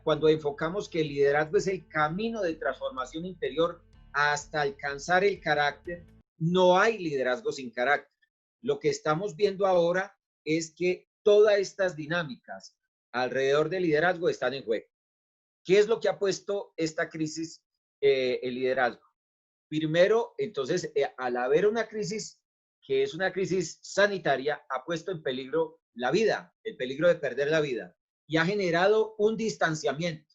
cuando enfocamos que el liderazgo es el camino de transformación interior hasta alcanzar el carácter, no hay liderazgo sin carácter. Lo que estamos viendo ahora es que todas estas dinámicas alrededor del liderazgo están en juego. ¿Qué es lo que ha puesto esta crisis el liderazgo? Primero, entonces, al haber una crisis que es una crisis sanitaria, ha puesto en peligro la vida, el peligro de perder la vida, y ha generado un distanciamiento.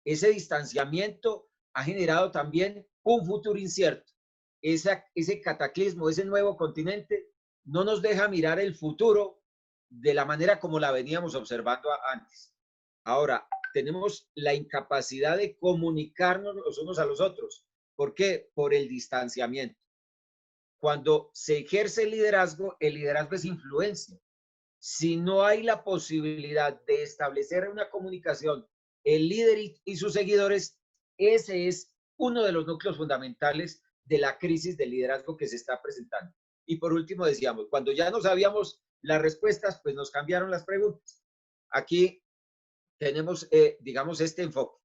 Ese distanciamiento ha generado también un futuro incierto. Ese cataclismo, ese nuevo continente, no nos deja mirar el futuro de la manera como la veníamos observando antes. Ahora, tenemos la incapacidad de comunicarnos los unos a los otros. ¿Por qué? Por el distanciamiento. Cuando se ejerce el liderazgo es influencia. Si no hay la posibilidad de establecer una comunicación, el líder y sus seguidores, ese es uno de los núcleos fundamentales de la crisis de liderazgo que se está presentando. Y por último decíamos, cuando ya no sabíamos las respuestas, pues nos cambiaron las preguntas. Aquí tenemos, digamos, este enfoque.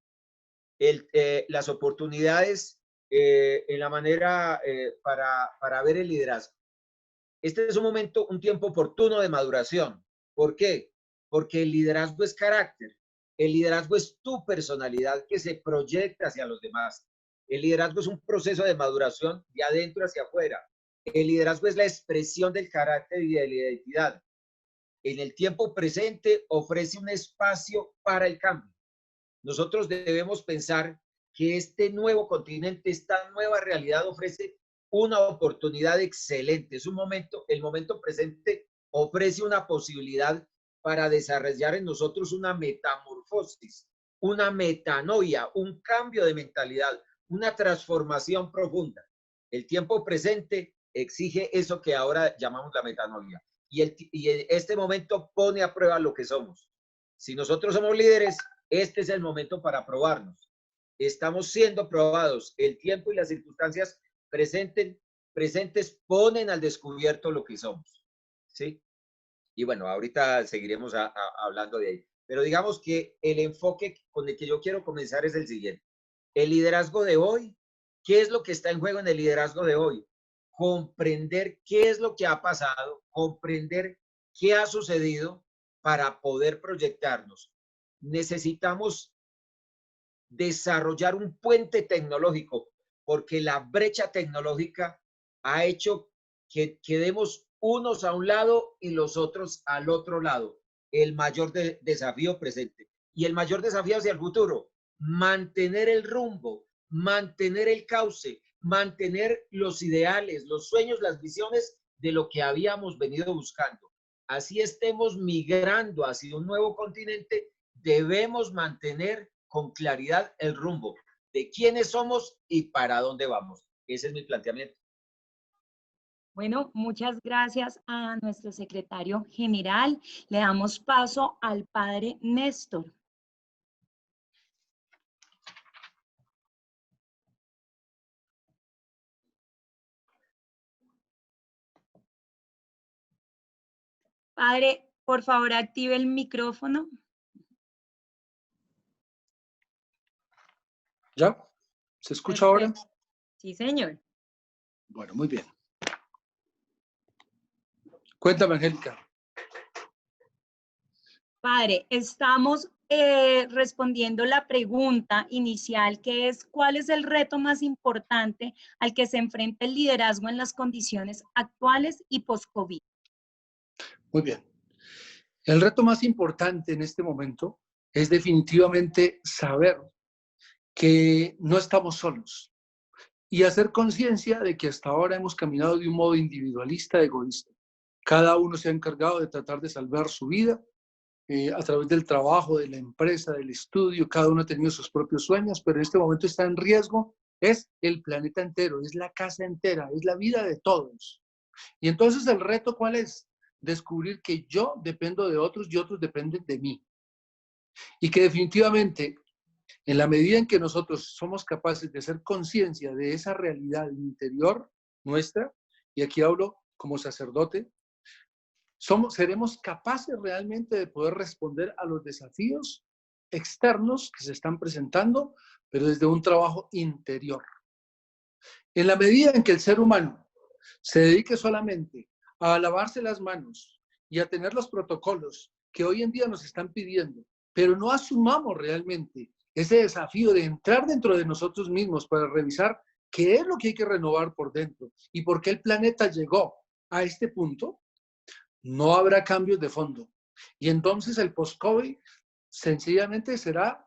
Las oportunidades en la manera para ver el liderazgo. Este es un momento, un tiempo oportuno de maduración. ¿Por qué? Porque el liderazgo es carácter. El liderazgo es tu personalidad que se proyecta hacia los demás. El liderazgo es un proceso de maduración de adentro hacia afuera. El liderazgo es la expresión del carácter y de la identidad. En el tiempo presente ofrece un espacio para el cambio. Nosotros debemos pensar que este nuevo continente, esta nueva realidad ofrece una oportunidad excelente. Es un momento, el momento presente ofrece una posibilidad para desarrollar en nosotros una metamorfosis, una metanoia, un cambio de mentalidad, una transformación profunda. El tiempo presente exige eso que ahora llamamos la metanoia. Y este momento pone a prueba lo que somos. Si nosotros somos líderes, este es el momento para probarnos. Estamos siendo probados. El tiempo y las circunstancias presentes ponen al descubierto lo que somos. ¿Sí? Y bueno, ahorita seguiremos hablando de ahí. Pero digamos que el enfoque con el que yo quiero comenzar es el siguiente. El liderazgo de hoy, ¿qué es lo que está en juego en el liderazgo de hoy? Comprender qué es lo que ha pasado, comprender qué ha sucedido para poder proyectarnos. Necesitamos desarrollar un puente tecnológico, porque la brecha tecnológica ha hecho que quedemos unos a un lado y los otros al otro lado. El mayor desafío presente y el mayor desafío hacia el futuro, mantener el rumbo, mantener el cauce, mantener los ideales, los sueños, las visiones de lo que habíamos venido buscando. Así estemos migrando hacia un nuevo continente, debemos mantener con claridad el rumbo de quiénes somos y para dónde vamos. Ese es mi planteamiento. Bueno, muchas gracias a nuestro secretario general. Le damos paso al padre Néstor. Padre, por favor, active el micrófono. ¿Ya? ¿Se escucha ahora? Sí, señor. Bueno, muy bien. Cuéntame, Angélica. Padre, estamos respondiendo la pregunta inicial, que es ¿cuál es el reto más importante al que se enfrenta el liderazgo en las condiciones actuales y post-COVID? Muy bien. El reto más importante en este momento es definitivamente saber que no estamos solos y hacer conciencia de que hasta ahora hemos caminado de un modo individualista, egoísta. Cada uno se ha encargado de tratar de salvar su vida a través del trabajo, de la empresa, del estudio. Cada uno ha tenido sus propios sueños, pero en este momento está en riesgo. Es el planeta entero, es la casa entera, es la vida de todos. Y entonces el reto, ¿cuál es? Descubrir que yo dependo de otros y otros dependen de mí. Y que definitivamente, en la medida en que nosotros somos capaces de hacer conciencia de esa realidad interior nuestra, y aquí hablo como sacerdote, seremos capaces realmente de poder responder a los desafíos externos que se están presentando, pero desde un trabajo interior. En la medida en que el ser humano se dedique solamente a lavarse las manos y a tener los protocolos que hoy en día nos están pidiendo, pero no asumamos realmente ese desafío de entrar dentro de nosotros mismos para revisar qué es lo que hay que renovar por dentro y por qué el planeta llegó a este punto, no habrá cambios de fondo. Y entonces el post-COVID sencillamente será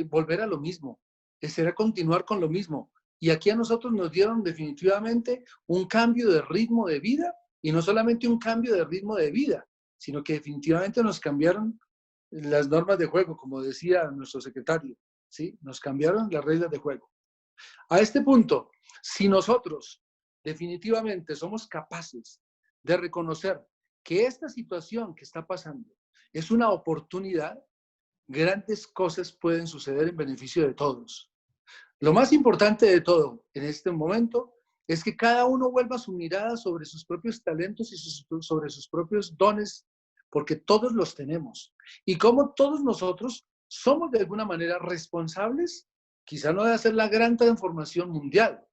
volver a lo mismo, será continuar con lo mismo. Y aquí a nosotros nos dieron definitivamente un cambio de ritmo de vida, y no solamente un cambio de ritmo de vida, sino que definitivamente nos cambiaron las normas de juego, como decía nuestro secretario, ¿sí? Nos cambiaron las reglas de juego. A este punto, si nosotros definitivamente somos capaces de reconocer que esta situación que está pasando es una oportunidad, grandes cosas pueden suceder en beneficio de todos. Lo más importante de todo en este momento es que cada uno vuelva su mirada sobre sus propios talentos y sobre sus propios dones, porque todos los tenemos. Y como todos nosotros somos de alguna manera responsables, quizá no de hacer la gran transformación mundial,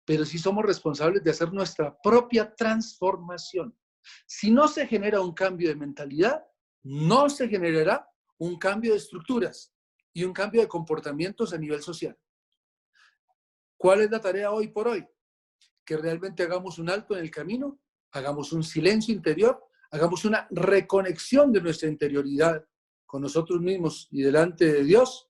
pero sí somos responsables de hacer nuestra propia transformación. Si no se genera un cambio de mentalidad, no se generará un cambio de estructuras y un cambio de comportamientos a nivel social. ¿Cuál es la tarea hoy por hoy? Que realmente hagamos un alto en el camino, hagamos un silencio interior, hagamos una reconexión de nuestra interioridad con nosotros mismos y delante de Dios,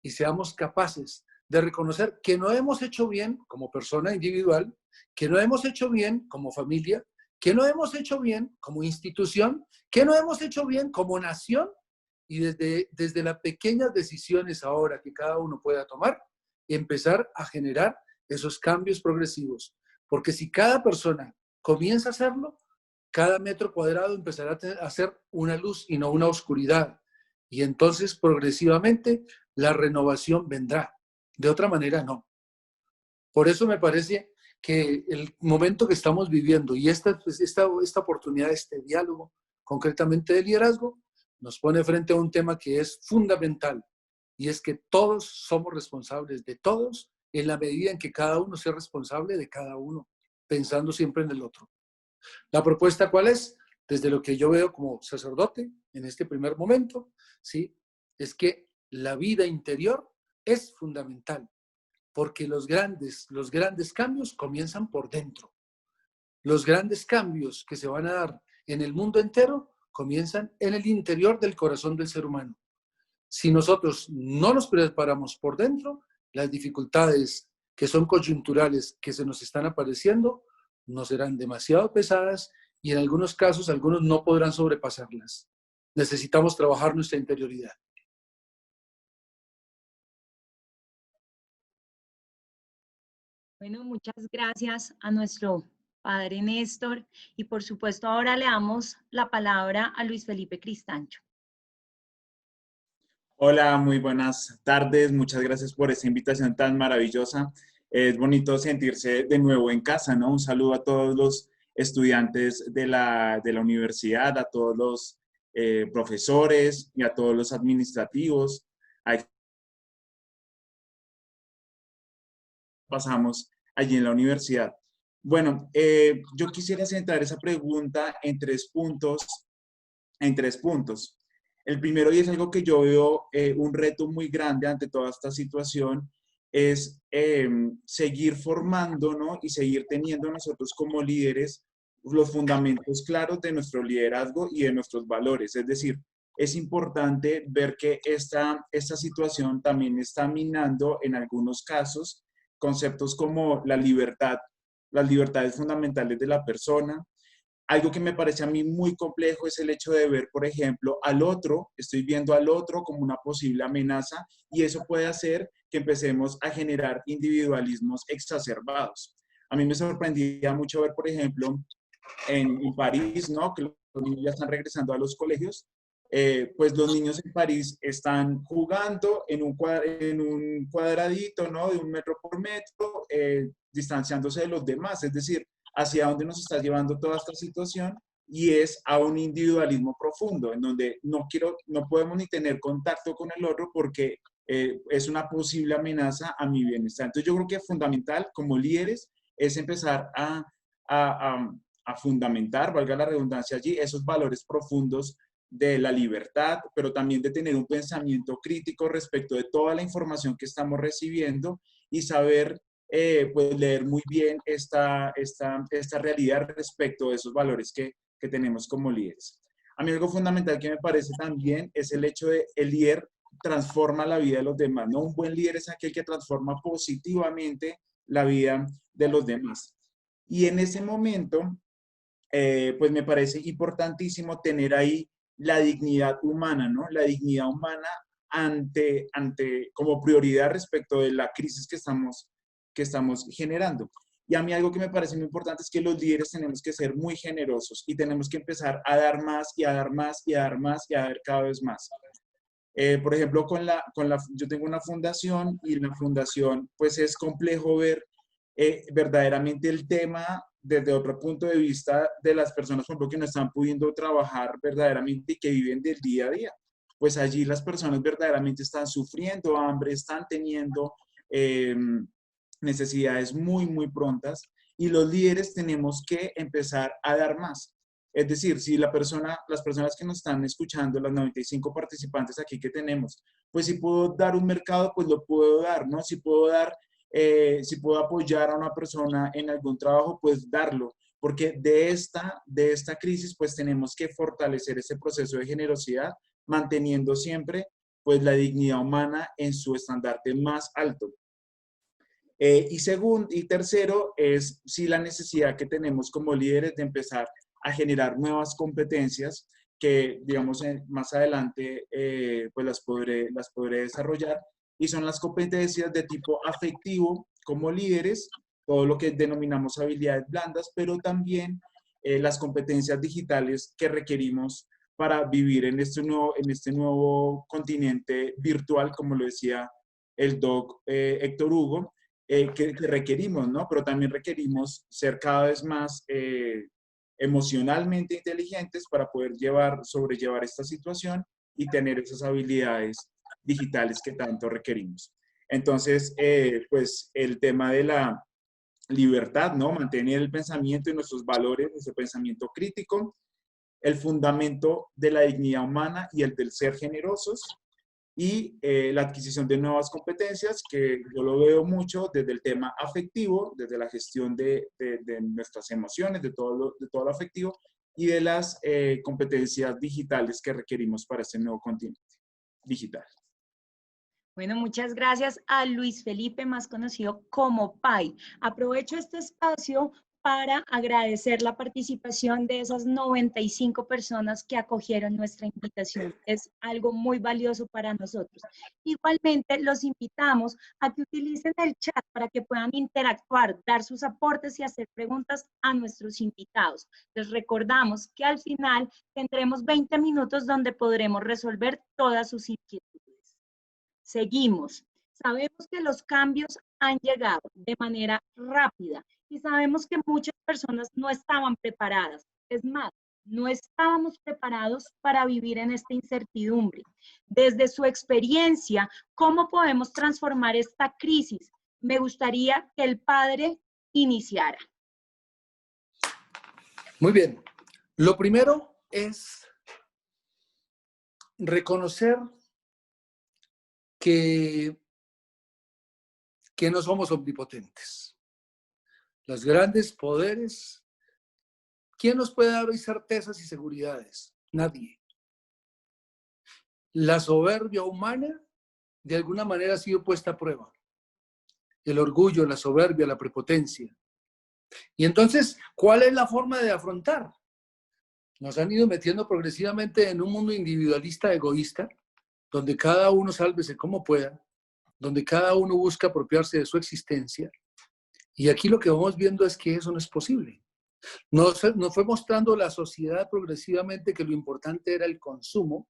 y seamos capaces de reconocer que no hemos hecho bien como persona individual, que no hemos hecho bien como familia, que no hemos hecho bien como institución, que no hemos hecho bien como nación, y desde las pequeñas decisiones ahora que cada uno pueda tomar, empezar a generar esos cambios progresivos. Porque si cada persona comienza a hacerlo, cada metro cuadrado empezará a ser una luz y no una oscuridad. Y entonces progresivamente la renovación vendrá. De otra manera, no. Por eso me parece que el momento que estamos viviendo y esta oportunidad, este diálogo concretamente de liderazgo, nos pone frente a un tema que es fundamental, y es que todos somos responsables de todos en la medida en que cada uno sea responsable de cada uno, pensando siempre en el otro. ¿La propuesta cuál es? Desde lo que yo veo como sacerdote en este primer momento, ¿sí? Es que la vida interior es fundamental, porque los grandes cambios comienzan por dentro. Los grandes cambios que se van a dar en el mundo entero comienzan en el interior del corazón del ser humano. Si nosotros no nos preparamos por dentro, las dificultades que son coyunturales que se nos están apareciendo nos serán demasiado pesadas y en algunos casos algunos no podrán sobrepasarlas. Necesitamos trabajar nuestra interioridad. Bueno, muchas gracias a nuestro padre Néstor y por supuesto ahora le damos la palabra a Luis Felipe Cristancho. Hola, muy buenas tardes. Muchas gracias por esta invitación tan maravillosa. Es bonito sentirse de nuevo en casa, ¿no? Un saludo a todos los estudiantes de la universidad, a todos los profesores y a todos los administrativos. Pasamos allí en la universidad. Bueno, yo quisiera centrar esa pregunta en tres puntos. El primero, y es algo que yo veo un reto muy grande ante toda esta situación, es seguir formando, ¿no? Y seguir teniendo nosotros como líderes los fundamentos claros de nuestro liderazgo y de nuestros valores. Es decir, es importante ver que esta situación también está minando en algunos casos conceptos como la libertad, las libertades fundamentales de la persona. Algo que me parece a mí muy complejo es el hecho de ver, por ejemplo, al otro, estoy viendo al otro como una posible amenaza y eso puede hacer que empecemos a generar individualismos exacerbados. A mí me sorprendía mucho ver, por ejemplo, en París, ¿no? Que los niños ya están regresando a los colegios, pues los niños en París están jugando en un cuadradito, ¿no? De 1 metro por metro, distanciándose de los demás, es decir, hacia dónde nos está llevando toda esta situación y es a un individualismo profundo, en donde no podemos ni tener contacto con el otro porque es una posible amenaza a mi bienestar. Entonces yo creo que es fundamental como líderes es empezar a fundamentar, valga la redundancia allí, esos valores profundos de la libertad, pero también de tener un pensamiento crítico respecto de toda la información que estamos recibiendo y saber pues leer muy bien esta realidad respecto de esos valores que tenemos como líderes. A mí algo fundamental que me parece también es el hecho de el líder transforma la vida de los demás, ¿no? Un buen líder es aquel que transforma positivamente la vida de los demás. Y en ese momento, pues me parece importantísimo tener ahí la dignidad humana, ¿no? La dignidad humana como prioridad respecto de la crisis que estamos generando. Y a mí algo que me parece muy importante es que los líderes tenemos que ser muy generosos y tenemos que empezar a dar más y a dar más y a dar más y a dar cada vez más. Por ejemplo, yo tengo una fundación y en la fundación pues es complejo ver verdaderamente el tema desde otro punto de vista de las personas, por ejemplo, que no están pudiendo trabajar verdaderamente y que viven del día a día. Pues allí las personas verdaderamente están sufriendo hambre, están teniendo necesidades muy, muy prontas y los líderes tenemos que empezar a dar más. Es decir, si las personas que nos están escuchando, las 95 participantes aquí que tenemos, pues si puedo dar un mercado, pues lo puedo dar, ¿no? Si puedo apoyar a una persona en algún trabajo, pues darlo, porque de esta crisis, pues tenemos que fortalecer ese proceso de generosidad, manteniendo siempre, pues la dignidad humana en su estandarte más alto. Y tercero es sí la necesidad que tenemos como líderes de empezar a generar nuevas competencias que, digamos, más adelante pues las podré desarrollar, y son las competencias de tipo afectivo como líderes, todo lo que denominamos habilidades blandas, pero también las competencias digitales que requerimos para vivir en este nuevo continente virtual, como lo decía el doc Héctor Hugo, que requerimos, ¿no? Pero también requerimos ser cada vez más emocionalmente inteligentes para poder sobrellevar esta situación y tener esas habilidades digitales que tanto requerimos. Entonces, pues el tema de la libertad, ¿no? Mantener el pensamiento y nuestros valores, nuestro pensamiento crítico, el fundamento de la dignidad humana y el del ser generosos, y la adquisición de nuevas competencias, que yo lo veo mucho desde el tema afectivo, desde la gestión de nuestras emociones, de todo lo afectivo, y de las competencias digitales que requerimos para este nuevo continente digital. Bueno, muchas gracias a Luis Felipe, más conocido como Pai. Aprovecho este espacio para agradecer la participación de esas 95 personas que acogieron nuestra invitación. Es algo muy valioso para nosotros. Igualmente, los invitamos a que utilicen el chat para que puedan interactuar, dar sus aportes y hacer preguntas a nuestros invitados. Les recordamos que al final tendremos 20 minutos donde podremos resolver todas sus inquietudes. Seguimos. Sabemos que los cambios han llegado de manera rápida y sabemos que muchas personas no estaban preparadas. Es más, no estábamos preparados para vivir en esta incertidumbre. Desde su experiencia, ¿cómo podemos transformar esta crisis? Me gustaría que el padre iniciara. Muy bien. Lo primero es reconocer que no somos omnipotentes. Los grandes poderes, ¿quién nos puede dar hoy certezas y seguridades? Nadie. La soberbia humana de alguna manera ha sido puesta a prueba. El orgullo, la soberbia, la prepotencia. Y entonces, ¿cuál es la forma de afrontar? Nos han ido metiendo progresivamente en un mundo individualista, egoísta, donde cada uno sálvese como pueda, donde cada uno busca apropiarse de su existencia. Y aquí lo que vamos viendo es que eso no es posible. Nos fue mostrando la sociedad progresivamente que lo importante era el consumo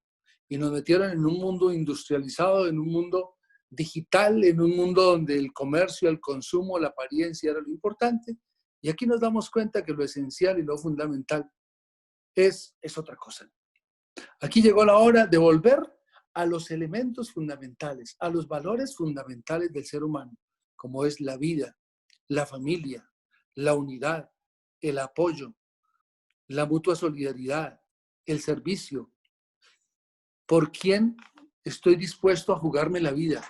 y nos metieron en un mundo industrializado, en un mundo digital, en un mundo donde el comercio, el consumo, la apariencia era lo importante. Y aquí nos damos cuenta que lo esencial y lo fundamental es otra cosa. Aquí llegó la hora de volver a los elementos fundamentales, a los valores fundamentales del ser humano, como es la vida, la familia, la unidad, el apoyo, la mutua solidaridad, el servicio. ¿Por quién estoy dispuesto a jugarme la vida?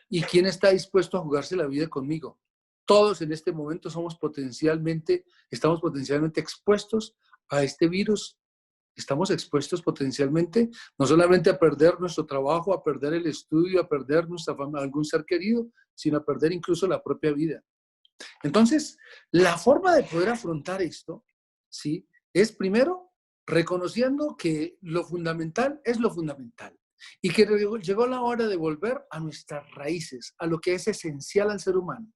¿Y quién está dispuesto a jugarse la vida conmigo? Todos en este momento estamos potencialmente expuestos a este virus. Estamos expuestos potencialmente no solamente a perder nuestro trabajo, a perder el estudio, a perder nuestra familia, algún ser querido, sino a perder incluso la propia vida. Entonces, la forma de poder afrontar esto, ¿sí?, es primero reconociendo que lo fundamental es lo fundamental y que llegó la hora de volver a nuestras raíces, a lo que es esencial al ser humano.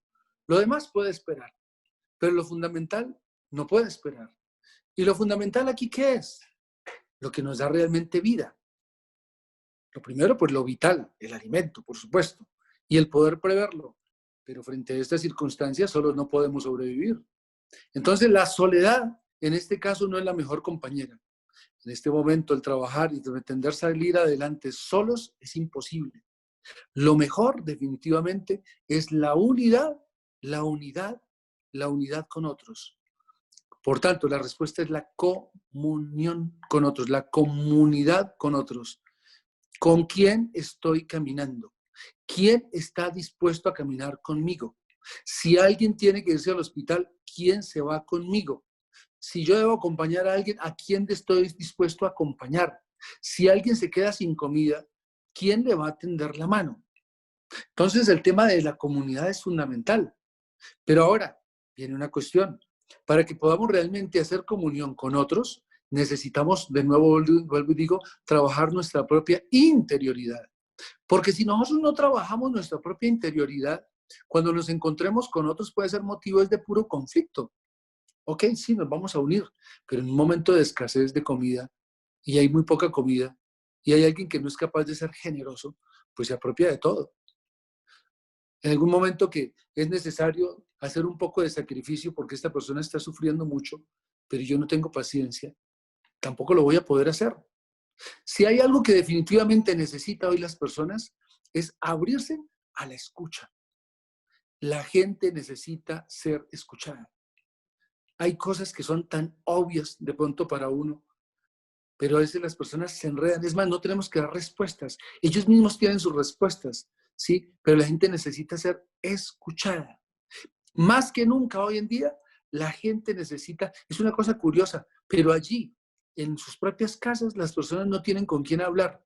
Lo demás puede esperar, pero lo fundamental no puede esperar. ¿Y lo fundamental aquí qué es? Lo que nos da realmente vida. Lo primero, pues lo vital, el alimento, por supuesto, y el poder preverlo. Pero frente a estas circunstancias solo no podemos sobrevivir. Entonces la soledad, en este caso, no es la mejor compañera. En este momento el trabajar y pretender salir adelante solos es imposible. Lo mejor, definitivamente, es la unidad con otros. Por tanto, la respuesta es la comunión con otros, la comunidad con otros. ¿Con quién estoy caminando? ¿Quién está dispuesto a caminar conmigo? Si alguien tiene que irse al hospital, ¿quién se va conmigo? Si yo debo acompañar a alguien, ¿a quién estoy dispuesto a acompañar? Si alguien se queda sin comida, ¿quién le va a tender la mano? Entonces, el tema de la comunidad es fundamental. Pero ahora viene una cuestión. Para que podamos realmente hacer comunión con otros, necesitamos, de nuevo vuelvo y digo, trabajar nuestra propia interioridad. Porque si nosotros no trabajamos nuestra propia interioridad, cuando nos encontremos con otros puede ser motivo de puro conflicto. Ok, sí, nos vamos a unir, pero en un momento de escasez de comida y hay muy poca comida y hay alguien que no es capaz de ser generoso, pues se apropia de todo. En algún momento que es necesario hacer un poco de sacrificio porque esta persona está sufriendo mucho, pero yo no tengo paciencia, tampoco lo voy a poder hacer. Si hay algo que definitivamente necesita hoy las personas, es abrirse a la escucha. La gente necesita ser escuchada. Hay cosas que son tan obvias de pronto para uno, pero a veces las personas se enredan. Es más, no tenemos que dar respuestas. Ellos mismos tienen sus respuestas, ¿sí? Pero la gente necesita ser escuchada. Más que nunca hoy en día, la gente necesita, es una cosa curiosa, pero allí, en sus propias casas, las personas no tienen con quién hablar.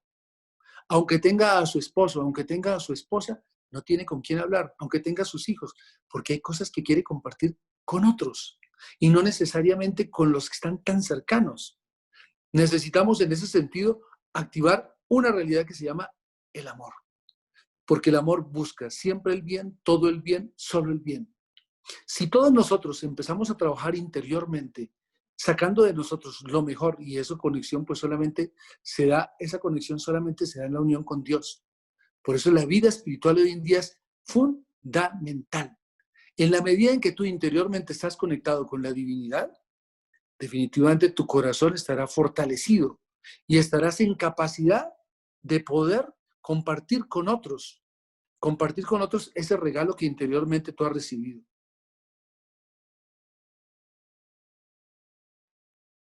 Aunque tenga a su esposo, aunque tenga a su esposa, no tiene con quién hablar, aunque tenga a sus hijos, porque hay cosas que quiere compartir con otros y no necesariamente con los que están tan cercanos. Necesitamos en ese sentido activar una realidad que se llama el amor, porque el amor busca siempre el bien, todo el bien, solo el bien. Si todos nosotros empezamos a trabajar interiormente, sacando de nosotros lo mejor, y esa conexión pues solamente esa conexión solamente se da en la unión con Dios. Por eso la vida espiritual hoy en día es fundamental. En la medida en que tú interiormente estás conectado con la divinidad, definitivamente tu corazón estará fortalecido y estarás en capacidad de poder compartir con otros ese regalo que interiormente tú has recibido.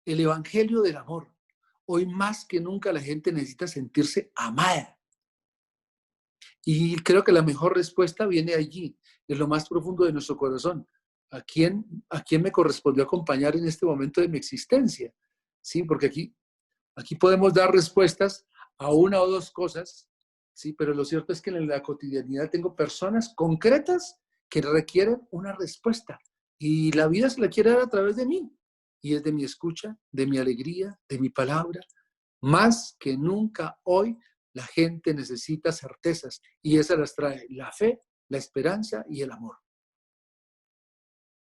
El evangelio del amor. Hoy más que nunca la gente necesita sentirse amada. Y creo que la mejor respuesta viene allí, en lo más profundo de nuestro corazón. ¿A quién me correspondió acompañar en este momento de mi existencia? Sí, porque aquí podemos dar respuestas a una o dos cosas, sí, pero lo cierto es que en la cotidianidad tengo personas concretas que requieren una respuesta y la vida se la quiere dar a través de mí. Y es de mi escucha, de mi alegría, de mi palabra. Más que nunca hoy la gente necesita certezas y esas las trae la fe, la esperanza y el amor.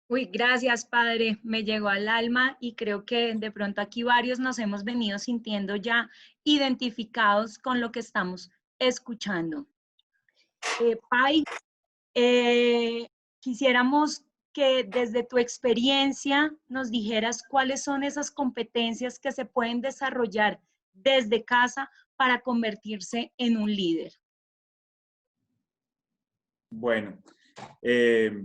Uy, gracias, padre. Me llegó al alma y creo que de pronto aquí varios nos hemos venido sintiendo ya identificados con lo que estamos escuchando. Pai, quisiéramos que desde tu experiencia nos dijeras cuáles son esas competencias que se pueden desarrollar desde casa para convertirse en un líder. Bueno,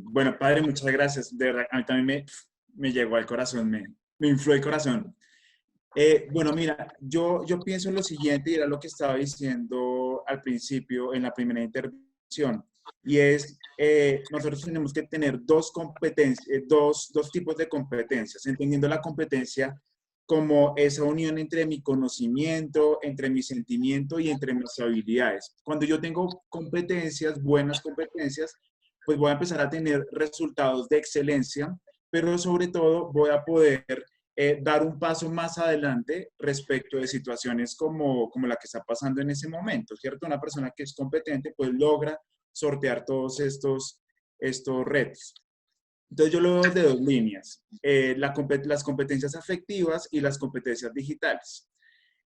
bueno, padre, muchas gracias. De verdad, a mí también me llegó al corazón, me infló el corazón. Bueno, mira, yo pienso lo siguiente, y era lo que estaba diciendo al principio en la primera intervención, y es, nosotros tenemos que tener dos competencias, dos tipos de competencias, entendiendo la competencia como esa unión entre mi conocimiento, entre mi sentimiento y entre mis habilidades. Cuando yo tengo competencias, buenas competencias, pues voy a empezar a tener resultados de excelencia, pero sobre todo voy a poder dar un paso más adelante respecto de situaciones como la que está pasando en ese momento, ¿cierto? Una persona que es competente pues logra sortear todos estos retos. Entonces yo lo veo de dos líneas, las competencias afectivas y las competencias digitales.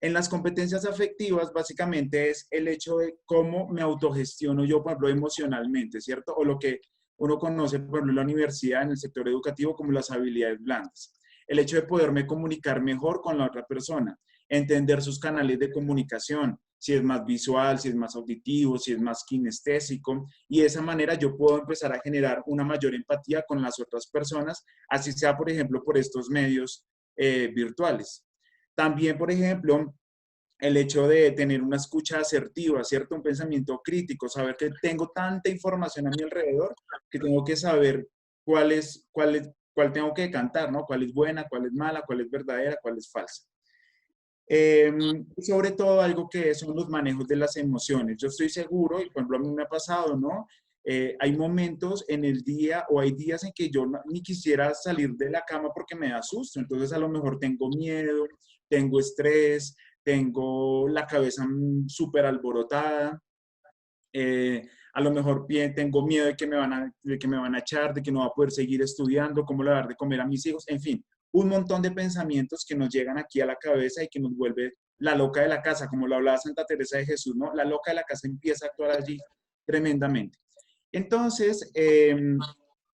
En las competencias afectivas, básicamente es el hecho de cómo me autogestiono yo, por ejemplo, emocionalmente, ¿cierto? O lo que uno conoce, por ejemplo, en la universidad, en el sector educativo, como las habilidades blandas. El hecho de poderme comunicar mejor con la otra persona, entender sus canales de comunicación, si es más visual, si es más auditivo, si es más kinestésico, y de esa manera yo puedo empezar a generar una mayor empatía con las otras personas, así sea, por ejemplo, por estos medios virtuales. También, por ejemplo, el hecho de tener una escucha asertiva, ¿cierto? Un pensamiento crítico, saber que tengo tanta información a mi alrededor que tengo que saber cuál tengo que cantar, ¿no? Cuál es buena, cuál es mala, cuál es verdadera, cuál es falsa. Sobre todo algo que son los manejos de las emociones. Yo estoy seguro, y por ejemplo a mí me ha pasado, ¿no? Hay momentos en el día o hay días en que yo ni quisiera salir de la cama porque me da susto. Entonces a lo mejor tengo miedo, tengo estrés, tengo la cabeza súper alborotada. A lo mejor tengo miedo de que me van a echar, de que no va a poder seguir estudiando, cómo le voy a dar de comer a mis hijos, en fin, un montón de pensamientos que nos llegan aquí a la cabeza y que nos vuelve la loca de la casa, como lo hablaba Santa Teresa de Jesús, ¿no? La loca de la casa empieza a actuar allí tremendamente. Entonces,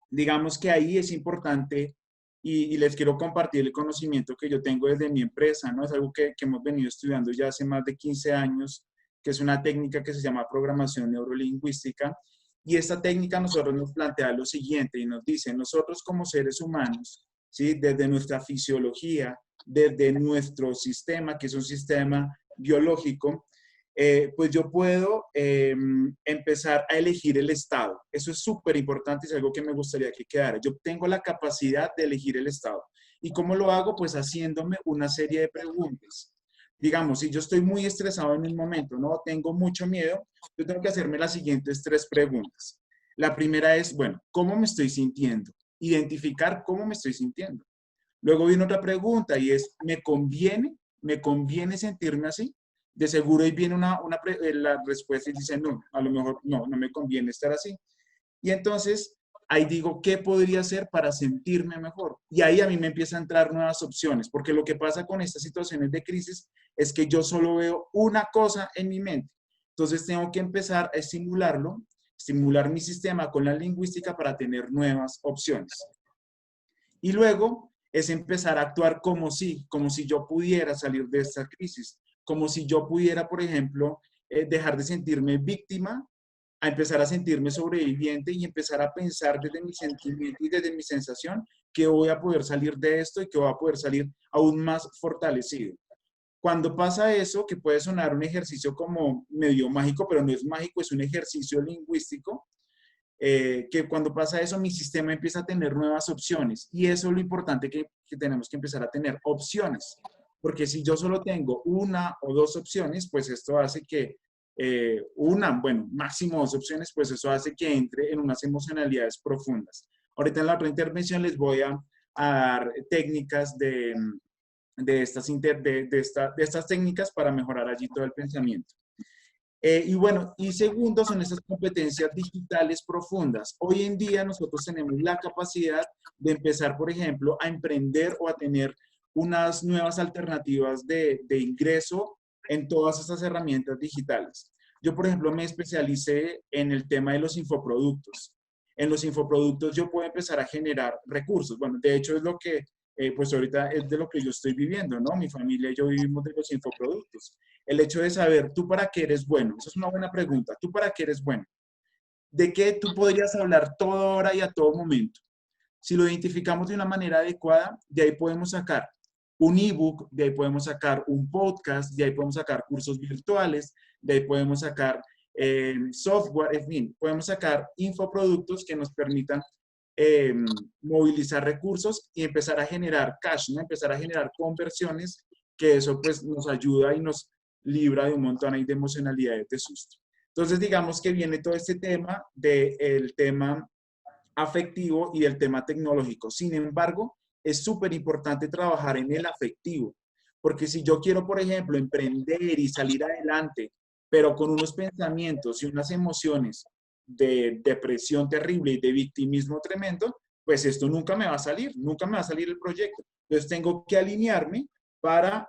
digamos que ahí es importante y les quiero compartir el conocimiento que yo tengo desde mi empresa, ¿no? Es algo que hemos venido estudiando ya hace más de 15 años, que es una técnica que se llama programación neurolingüística. Y esta técnica a nosotros nos plantea lo siguiente y nos dice, nosotros como seres humanos, ¿sí? Desde nuestra fisiología, desde nuestro sistema, que es un sistema biológico, pues yo puedo empezar a elegir el estado. Eso es súper importante, es algo que me gustaría que quedara. Yo tengo la capacidad de elegir el estado. ¿Y cómo lo hago? Pues haciéndome una serie de preguntas. Digamos, si yo estoy muy estresado en un momento, ¿no? Tengo mucho miedo, yo tengo que hacerme las siguientes 3 preguntas. La primera es, bueno, ¿cómo me estoy sintiendo? Identificar cómo me estoy sintiendo. Luego viene otra pregunta y es, ¿me conviene? ¿Me conviene sentirme así? De seguro ahí viene la respuesta y dice, no, a lo mejor no me conviene estar así. Y entonces ahí digo, ¿qué podría hacer para sentirme mejor? Y ahí a mí me empiezan a entrar nuevas opciones, porque lo que pasa con estas situaciones de crisis es que yo solo veo una cosa en mi mente. Entonces tengo que empezar a estimular mi sistema con la lingüística para tener nuevas opciones. Y luego es empezar a actuar como si yo pudiera salir de esta crisis, como si yo pudiera, por ejemplo, dejar de sentirme víctima, a empezar a sentirme sobreviviente y empezar a pensar desde mi sentimiento y desde mi sensación que voy a poder salir de esto y que voy a poder salir aún más fortalecido. Cuando pasa eso, que puede sonar un ejercicio como medio mágico, pero no es mágico, es un ejercicio lingüístico, que cuando pasa eso, mi sistema empieza a tener nuevas opciones. Y eso es lo importante que tenemos que empezar a tener opciones. Porque si yo solo tengo una o dos opciones, pues esto hace que máximo 2 opciones, pues eso hace que entre en unas emocionalidades profundas. Ahorita en la otra intervención les voy a dar técnicas de estas técnicas para mejorar allí todo el pensamiento. Y segundo, son esas competencias digitales profundas. Hoy en día nosotros tenemos la capacidad de empezar, por ejemplo, a emprender o a tener unas nuevas alternativas de ingreso en todas estas herramientas digitales. Yo, por ejemplo, me especialicé en el tema de los infoproductos. en los infoproductos yo puedo empezar a generar recursos. Bueno, de hecho es lo que, pues ahorita es de lo que yo estoy viviendo, ¿no? Mi familia y yo vivimos de los infoproductos. El hecho de saber, ¿tú para qué eres bueno? Esa es una buena pregunta. ¿Tú para qué eres bueno? ¿De qué tú podrías hablar toda hora y a todo momento? Si lo identificamos de una manera adecuada, de ahí podemos sacar un ebook, de ahí podemos sacar un podcast, de ahí podemos sacar cursos virtuales, de ahí podemos sacar software, en fin, podemos sacar infoproductos que nos permitan movilizar recursos y empezar a generar cash, ¿no? Empezar a generar conversiones, que eso pues nos ayuda y nos libra de un montón ahí de emocionalidades de susto. Entonces digamos que viene todo este tema del tema afectivo y del tema tecnológico. Sin embargo, es súper importante trabajar en el afectivo, porque si yo quiero, por ejemplo, emprender y salir adelante, pero con unos pensamientos y unas emociones de depresión terrible y de victimismo tremendo, pues esto nunca me va a salir, nunca me va a salir el proyecto. Entonces tengo que alinearme para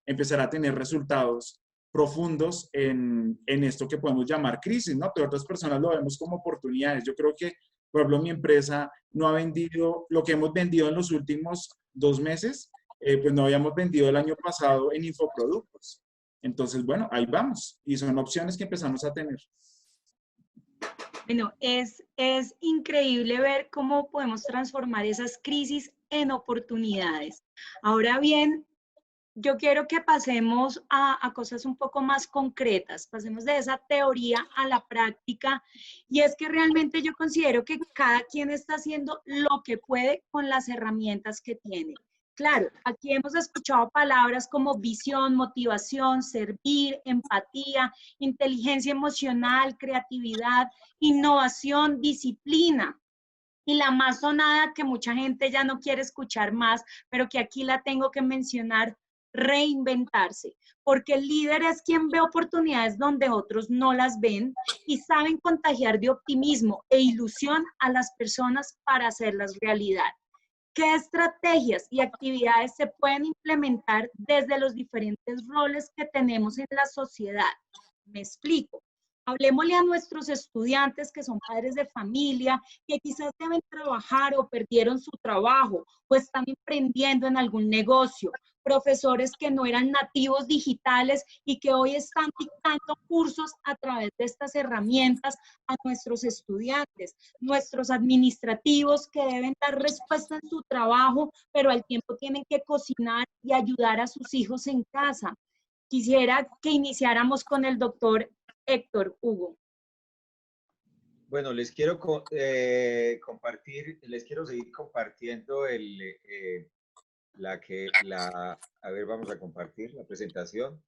empezar a tener resultados profundos en esto que podemos llamar crisis, ¿no? Pero otras personas lo vemos como oportunidades. Yo creo que, por ejemplo, mi empresa no ha vendido lo que hemos vendido en los últimos 2 meses, pues no habíamos vendido el año pasado en infoproductos. Entonces, bueno, ahí vamos. Y son opciones que empezamos a tener. Bueno, es increíble ver cómo podemos transformar esas crisis en oportunidades. Ahora bien, yo quiero que pasemos a cosas un poco más concretas, pasemos de esa teoría a la práctica, y es que realmente yo considero que cada quien está haciendo lo que puede con las herramientas que tiene. Claro, aquí hemos escuchado palabras como visión, motivación, servir, empatía, inteligencia emocional, creatividad, innovación, disciplina. Y la más sonada que mucha gente ya no quiere escuchar más, pero que aquí la tengo que mencionar, reinventarse, porque el líder es quien ve oportunidades donde otros no las ven y saben contagiar de optimismo e ilusión a las personas para hacerlas realidad. ¿Qué estrategias y actividades se pueden implementar desde los diferentes roles que tenemos en la sociedad? Me explico. Hablemosle a nuestros estudiantes que son padres de familia, que quizás deben trabajar o perdieron su trabajo o están emprendiendo en algún negocio. Profesores que no eran nativos digitales y que hoy están dictando cursos a través de estas herramientas a nuestros estudiantes. Nuestros administrativos que deben dar respuesta en su trabajo, pero al tiempo tienen que cocinar y ayudar a sus hijos en casa. Quisiera que iniciáramos con el doctor Héctor Hugo. Bueno, les quiero compartir, les quiero seguir compartiendo a ver, vamos a compartir la presentación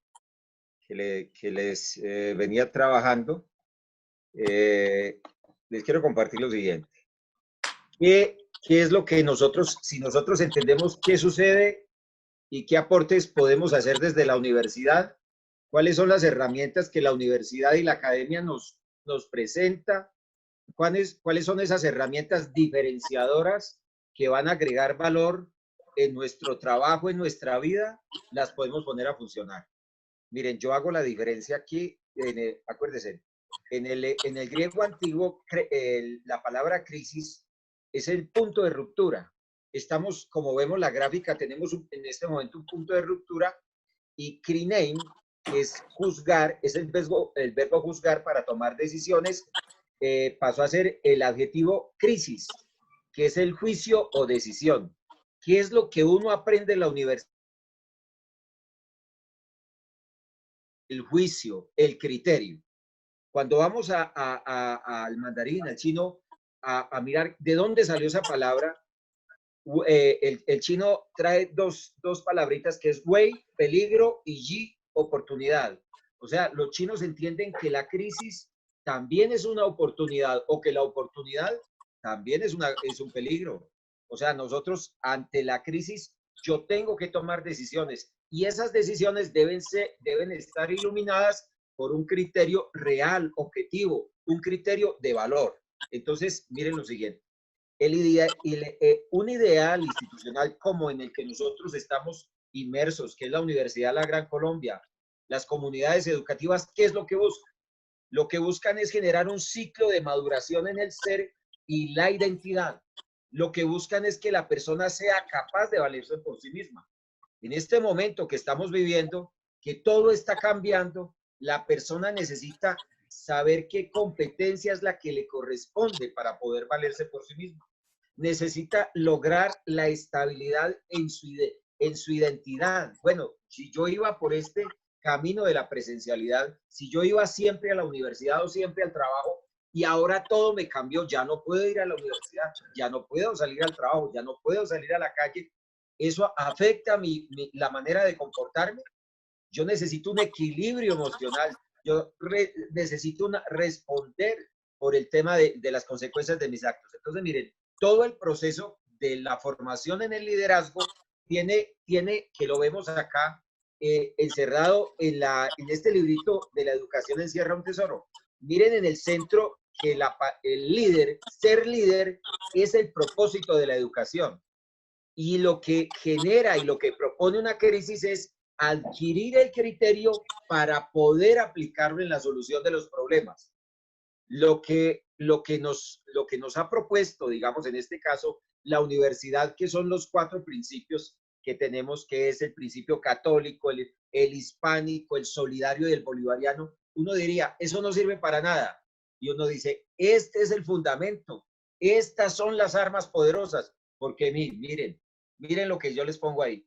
que les venía trabajando. Les quiero compartir lo siguiente. ¿Qué es lo que nosotros, si nosotros entendemos qué sucede y qué aportes podemos hacer desde la universidad? ¿Cuáles son las herramientas que la universidad y la academia nos presenta? ¿Cuáles son esas herramientas diferenciadoras que van a agregar valor en nuestro trabajo, en nuestra vida? Las podemos poner a funcionar. Miren, yo hago la diferencia aquí, acuérdense, en el griego antiguo, la palabra crisis es el punto de ruptura. Estamos, como vemos la gráfica, tenemos en este momento un punto de ruptura, y krinein, que es juzgar, es el verbo juzgar para tomar decisiones, pasó a ser el adjetivo crisis, que es el juicio o decisión. ¿Qué es lo que uno aprende en la universidad? El juicio, el criterio. Cuando vamos al mandarín, al chino, a mirar de dónde salió esa palabra, el chino trae dos palabritas que es wei, peligro, y yi, oportunidad. O sea, los chinos entienden que la crisis también es una oportunidad, o que la oportunidad también es un peligro. O sea, nosotros ante la crisis, yo tengo que tomar decisiones, y esas decisiones deben estar iluminadas por un criterio real, objetivo, un criterio de valor. Entonces, miren lo siguiente. Un ideal institucional como en el que nosotros estamos inmersos, que es la Universidad de la Gran Colombia, las comunidades educativas, ¿qué es lo que buscan? Lo que buscan es generar un ciclo de maduración en el ser y la identidad. Lo que buscan es que la persona sea capaz de valerse por sí misma. En este momento que estamos viviendo, que todo está cambiando, la persona necesita saber qué competencia es la que le corresponde para poder valerse por sí misma. Necesita lograr la estabilidad en su identidad. Bueno, si yo iba por este camino de la presencialidad, si yo iba siempre a la universidad o siempre al trabajo y ahora todo me cambió, ya no puedo ir a la universidad, ya no puedo salir al trabajo, ya no puedo salir a la calle, eso afecta la manera de comportarme. Yo necesito un equilibrio emocional, necesito responder por el tema de las consecuencias de mis actos. Entonces, miren, todo el proceso de la formación en el liderazgo tiene que lo vemos acá, encerrado en este librito de la educación encierra un tesoro. Miren en el centro que el líder, ser líder, es el propósito de la educación. Y lo que genera y lo que propone una crisis es adquirir el criterio para poder aplicarlo en la solución de los problemas. Lo que nos ha propuesto, digamos, en este caso, la universidad, que son los 4 principios que tenemos, que es el principio católico, el hispánico, el solidario y el bolivariano, uno diría, eso no sirve para nada. Y uno dice, este es el fundamento, estas son las armas poderosas, porque miren lo que yo les pongo ahí.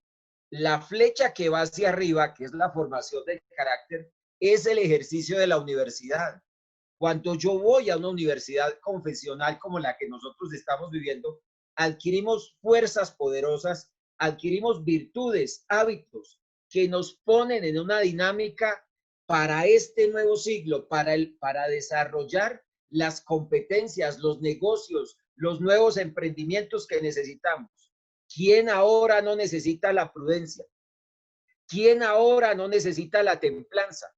La flecha que va hacia arriba, que es la formación del carácter, es el ejercicio de la universidad. Cuando yo voy a una universidad confesional como la que nosotros estamos viviendo, adquirimos fuerzas poderosas, adquirimos virtudes, hábitos que nos ponen en una dinámica para este nuevo siglo, para desarrollar las competencias, los negocios, los nuevos emprendimientos que necesitamos. ¿Quién ahora no necesita la prudencia? ¿Quién ahora no necesita la templanza?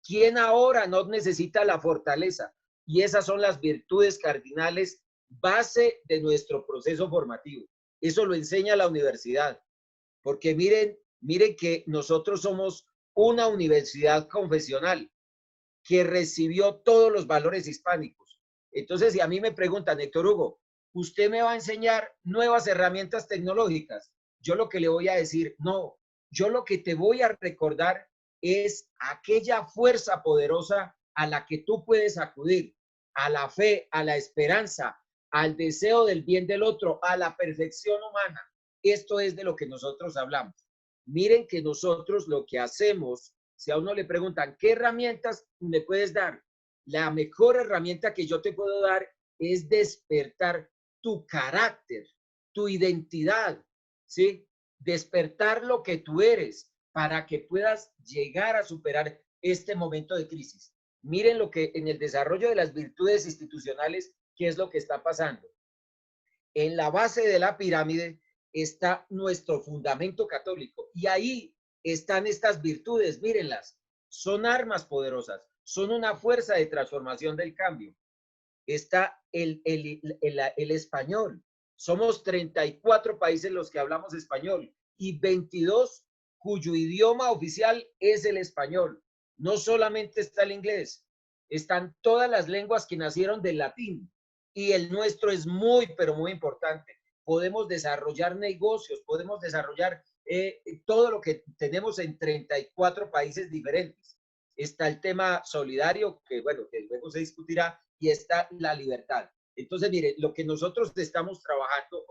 ¿Quién ahora no necesita la fortaleza? Y esas son las virtudes cardinales, base de nuestro proceso formativo. Eso lo enseña la universidad. Porque miren que nosotros somos una universidad confesional que recibió todos los valores hispánicos. Entonces, si a mí me preguntan, Héctor Hugo, ¿usted me va a enseñar nuevas herramientas tecnológicas? Yo lo que le voy a decir, no, yo lo que te voy a recordar es aquella fuerza poderosa a la que tú puedes acudir, a la fe, a la esperanza, al deseo del bien del otro, a la perfección humana. Esto es de lo que nosotros hablamos. Miren que nosotros lo que hacemos, si a uno le preguntan, ¿qué herramientas me puedes dar? La mejor herramienta que yo te puedo dar es despertar tu carácter, tu identidad, ¿sí? Despertar lo que tú eres para que puedas llegar a superar este momento de crisis. Miren lo que en el desarrollo de las virtudes institucionales, ¿qué es lo que está pasando? En la base de la pirámide está nuestro fundamento católico y ahí están estas virtudes, mírenlas, son armas poderosas, son una fuerza de transformación del cambio. Está el español, somos 34 países los que hablamos español y 22 cuyo idioma oficial es el español. No solamente está el inglés, están todas las lenguas que nacieron del latín y el nuestro es muy, pero muy importante. Podemos desarrollar negocios, podemos desarrollar todo lo que tenemos en 34 países diferentes. Está el tema solidario, que bueno, que luego se discutirá, y está la libertad. Entonces, mire, lo que nosotros estamos trabajando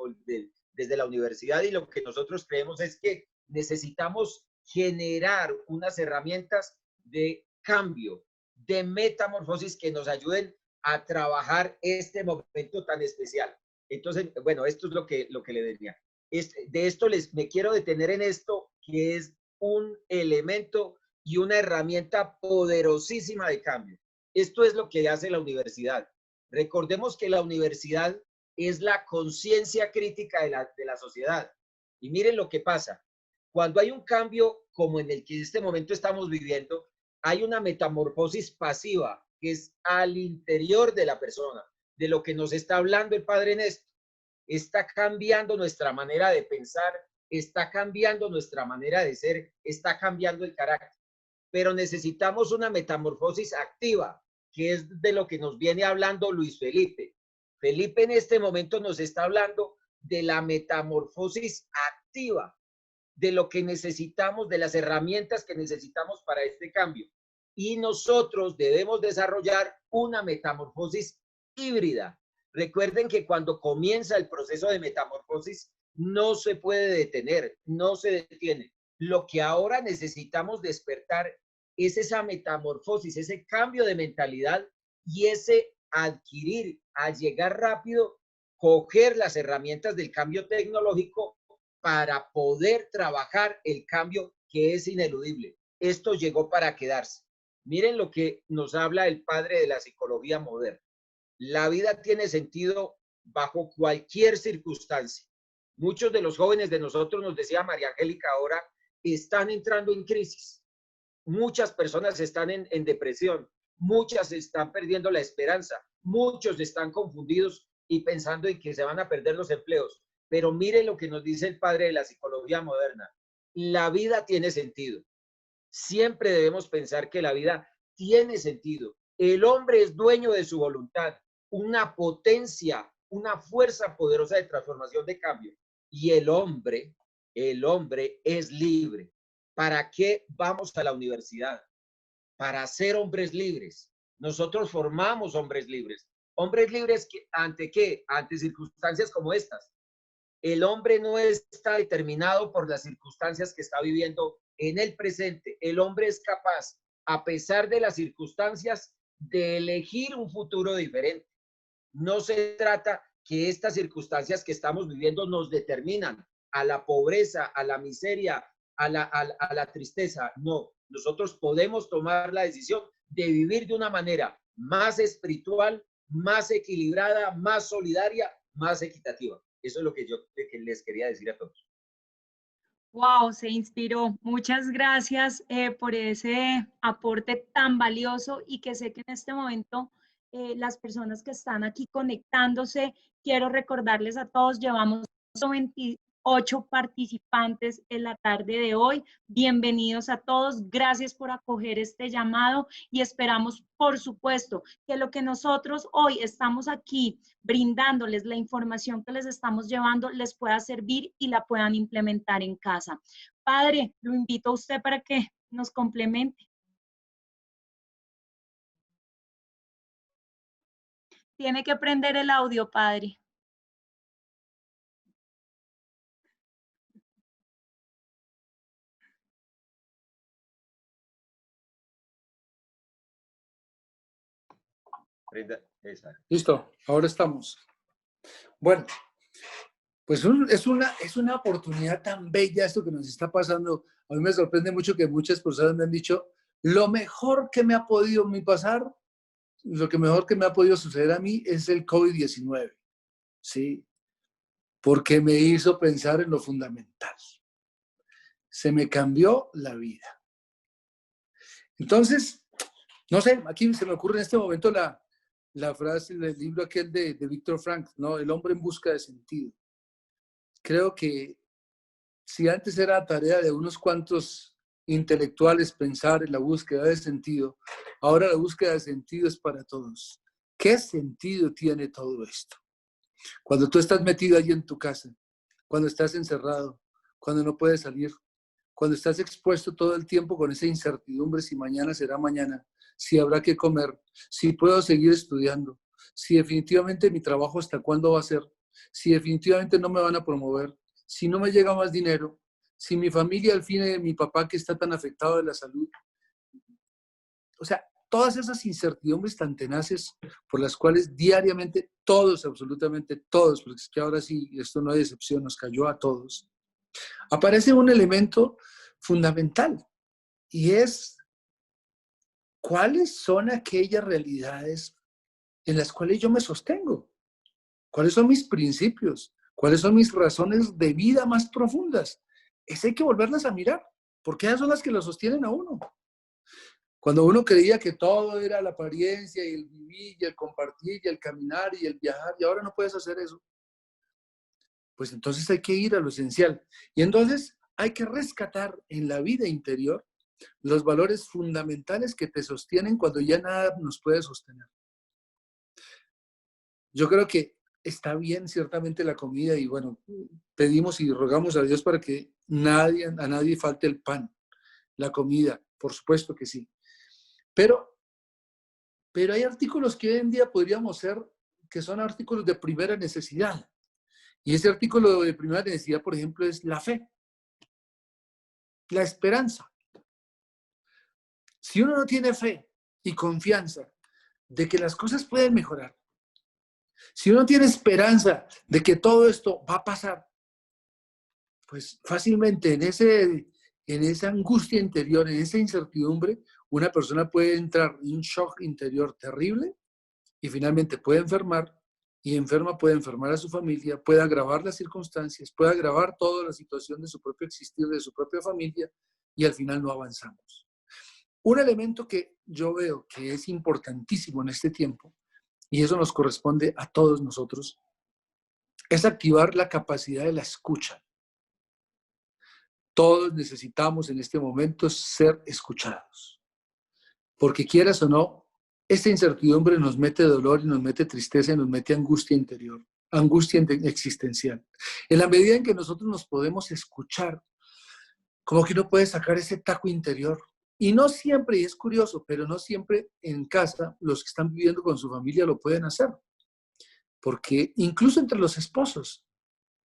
desde la universidad y lo que nosotros creemos es que necesitamos generar unas herramientas de cambio, de metamorfosis que nos ayuden a trabajar este momento tan especial. Entonces, bueno, esto es lo que le diría. De esto me quiero detener en esto, que es un elemento y una herramienta poderosísima de cambio. Esto es lo que hace la universidad. Recordemos que la universidad es la conciencia crítica de la sociedad. Y miren lo que pasa. Cuando hay un cambio como en el que en este momento estamos viviendo, hay una metamorfosis pasiva que es al interior de la persona, de lo que nos está hablando el Padre Néstor. Está cambiando nuestra manera de pensar, está cambiando nuestra manera de ser, está cambiando el carácter. Pero necesitamos una metamorfosis activa, que es de lo que nos viene hablando Luis Felipe. Felipe en este momento nos está hablando de la metamorfosis activa, de lo que necesitamos, de las herramientas que necesitamos para este cambio. Y nosotros debemos desarrollar una metamorfosis híbrida. Recuerden que cuando comienza el proceso de metamorfosis, no se puede detener, no se detiene. Lo que ahora necesitamos despertar es esa metamorfosis, ese cambio de mentalidad y ese adquirir, a llegar rápido, coger las herramientas del cambio tecnológico para poder trabajar el cambio que es ineludible. Esto llegó para quedarse. Miren lo que nos habla el padre de la psicología moderna. La vida tiene sentido bajo cualquier circunstancia. Muchos de los jóvenes de nosotros, nos decía María Angélica ahora, están entrando en crisis. Muchas personas están en depresión. Muchas están perdiendo la esperanza. Muchos están confundidos y pensando en que se van a perder los empleos. Pero miren lo que nos dice el padre de la psicología moderna. La vida tiene sentido. Siempre debemos pensar que la vida tiene sentido. El hombre es dueño de su voluntad, una potencia, una fuerza poderosa de transformación, de cambio. Y el hombre es libre. ¿Para qué vamos a la universidad? Para ser hombres libres. Nosotros formamos hombres libres. Hombres libres ¿ante qué? Ante circunstancias como estas. El hombre no está determinado por las circunstancias que está viviendo en el presente. El hombre es capaz, a pesar de las circunstancias, de elegir un futuro diferente. No se trata que estas circunstancias que estamos viviendo nos determinan a la pobreza, a la miseria, a la tristeza. No, nosotros podemos tomar la decisión de vivir de una manera más espiritual, más equilibrada, más solidaria, más equitativa. Eso es lo que yo les quería decir a todos. Wow, se inspiró. Muchas gracias por ese aporte tan valioso y que sé que en este momento las personas que están aquí conectándose, quiero recordarles a todos, llevamos 28 participantes en la tarde de hoy. Bienvenidos a todos. Gracias por acoger este llamado y esperamos, por supuesto, que lo que nosotros hoy estamos aquí brindándoles, la información que les estamos llevando, les pueda servir y la puedan implementar en casa. Padre, lo invito a usted para que nos complemente. Tiene que prender el audio, padre. Listo, ahora estamos. Bueno, pues es una oportunidad tan bella esto que nos está pasando. A mí me sorprende mucho que muchas personas me han dicho, lo mejor que me ha podido pasar, lo que mejor que me ha podido suceder a mí es el COVID-19, ¿sí? Porque me hizo pensar en lo fundamental. Se me cambió la vida. Entonces, no sé, aquí se me ocurre en este momento la frase del libro aquel de Víctor Frank, ¿no? El hombre en busca de sentido. Creo que si antes era tarea de unos cuantos intelectuales pensar en la búsqueda de sentido, ahora la búsqueda de sentido es para todos. ¿Qué sentido tiene todo esto? Cuando tú estás metido allí en tu casa, cuando estás encerrado, cuando no puedes salir, cuando estás expuesto todo el tiempo con esa incertidumbre si mañana será mañana, si habrá que comer, si puedo seguir estudiando, si definitivamente mi trabajo hasta cuándo va a ser, si definitivamente no me van a promover, si no me llega más dinero, si mi familia, al fin de mi papá que está tan afectado de la salud. O sea, todas esas incertidumbres tan tenaces por las cuales diariamente todos, absolutamente todos, porque es que ahora sí, esto no hay excepción, nos cayó a todos, aparece un elemento fundamental y es cuáles son aquellas realidades en las cuales yo me sostengo, cuáles son mis principios, cuáles son mis razones de vida más profundas. Eso hay que volverlas a mirar, porque esas son las que lo sostienen a uno. Cuando uno creía que todo era la apariencia y el vivir y el compartir y el caminar y el viajar y ahora no puedes hacer eso, pues entonces hay que ir a lo esencial. Y entonces hay que rescatar en la vida interior los valores fundamentales que te sostienen cuando ya nada nos puede sostener. Yo creo que está bien ciertamente la comida y bueno, pedimos y rogamos a Dios para que a nadie falte el pan, la comida, por supuesto que sí. Pero hay artículos que hoy en día podríamos ser, que son artículos de primera necesidad. Y ese artículo de primera necesidad, por ejemplo, es la fe, la esperanza. Si uno no tiene fe y confianza de que las cosas pueden mejorar, si uno tiene esperanza de que todo esto va a pasar, pues fácilmente en esa angustia interior, en esa incertidumbre, una persona puede entrar en un shock interior terrible y finalmente puede enfermar, y enferma puede enfermar a su familia, puede agravar las circunstancias, puede agravar toda la situación de su propio existir, de su propia familia, y al final no avanzamos. Un elemento que yo veo que es importantísimo en este tiempo, y eso nos corresponde a todos nosotros, es activar la capacidad de la escucha. Todos necesitamos en este momento ser escuchados, porque quieras o no, esta incertidumbre nos mete dolor y nos mete tristeza y nos mete angustia interior, angustia existencial. En la medida en que nosotros nos podemos escuchar, como que uno puede sacar ese taco interior. Y no siempre, y es curioso, pero no siempre en casa los que están viviendo con su familia lo pueden hacer. Porque incluso entre los esposos,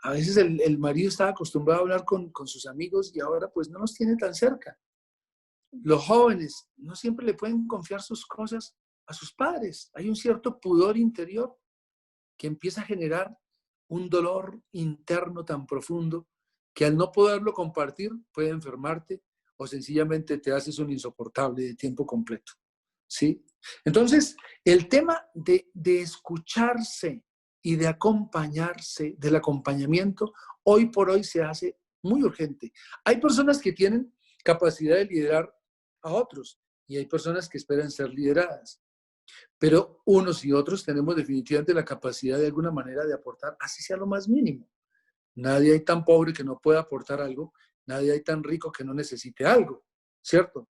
a veces el marido está acostumbrado a hablar con sus amigos y ahora pues no los tiene tan cerca. Los jóvenes no siempre le pueden confiar sus cosas a sus padres. Hay un cierto pudor interior que empieza a generar un dolor interno tan profundo que al no poderlo compartir puede enfermarte o sencillamente te haces un insoportable de tiempo completo. ¿Sí? Entonces, el tema de escucharse y de acompañarse, del acompañamiento, hoy por hoy se hace muy urgente. Hay personas que tienen capacidad de liderar a otros y hay personas que esperan ser lideradas. Pero unos y otros tenemos definitivamente la capacidad de alguna manera de aportar, así sea lo más mínimo. Nadie hay tan pobre que no pueda aportar algo, nadie hay tan rico que no necesite algo, ¿cierto?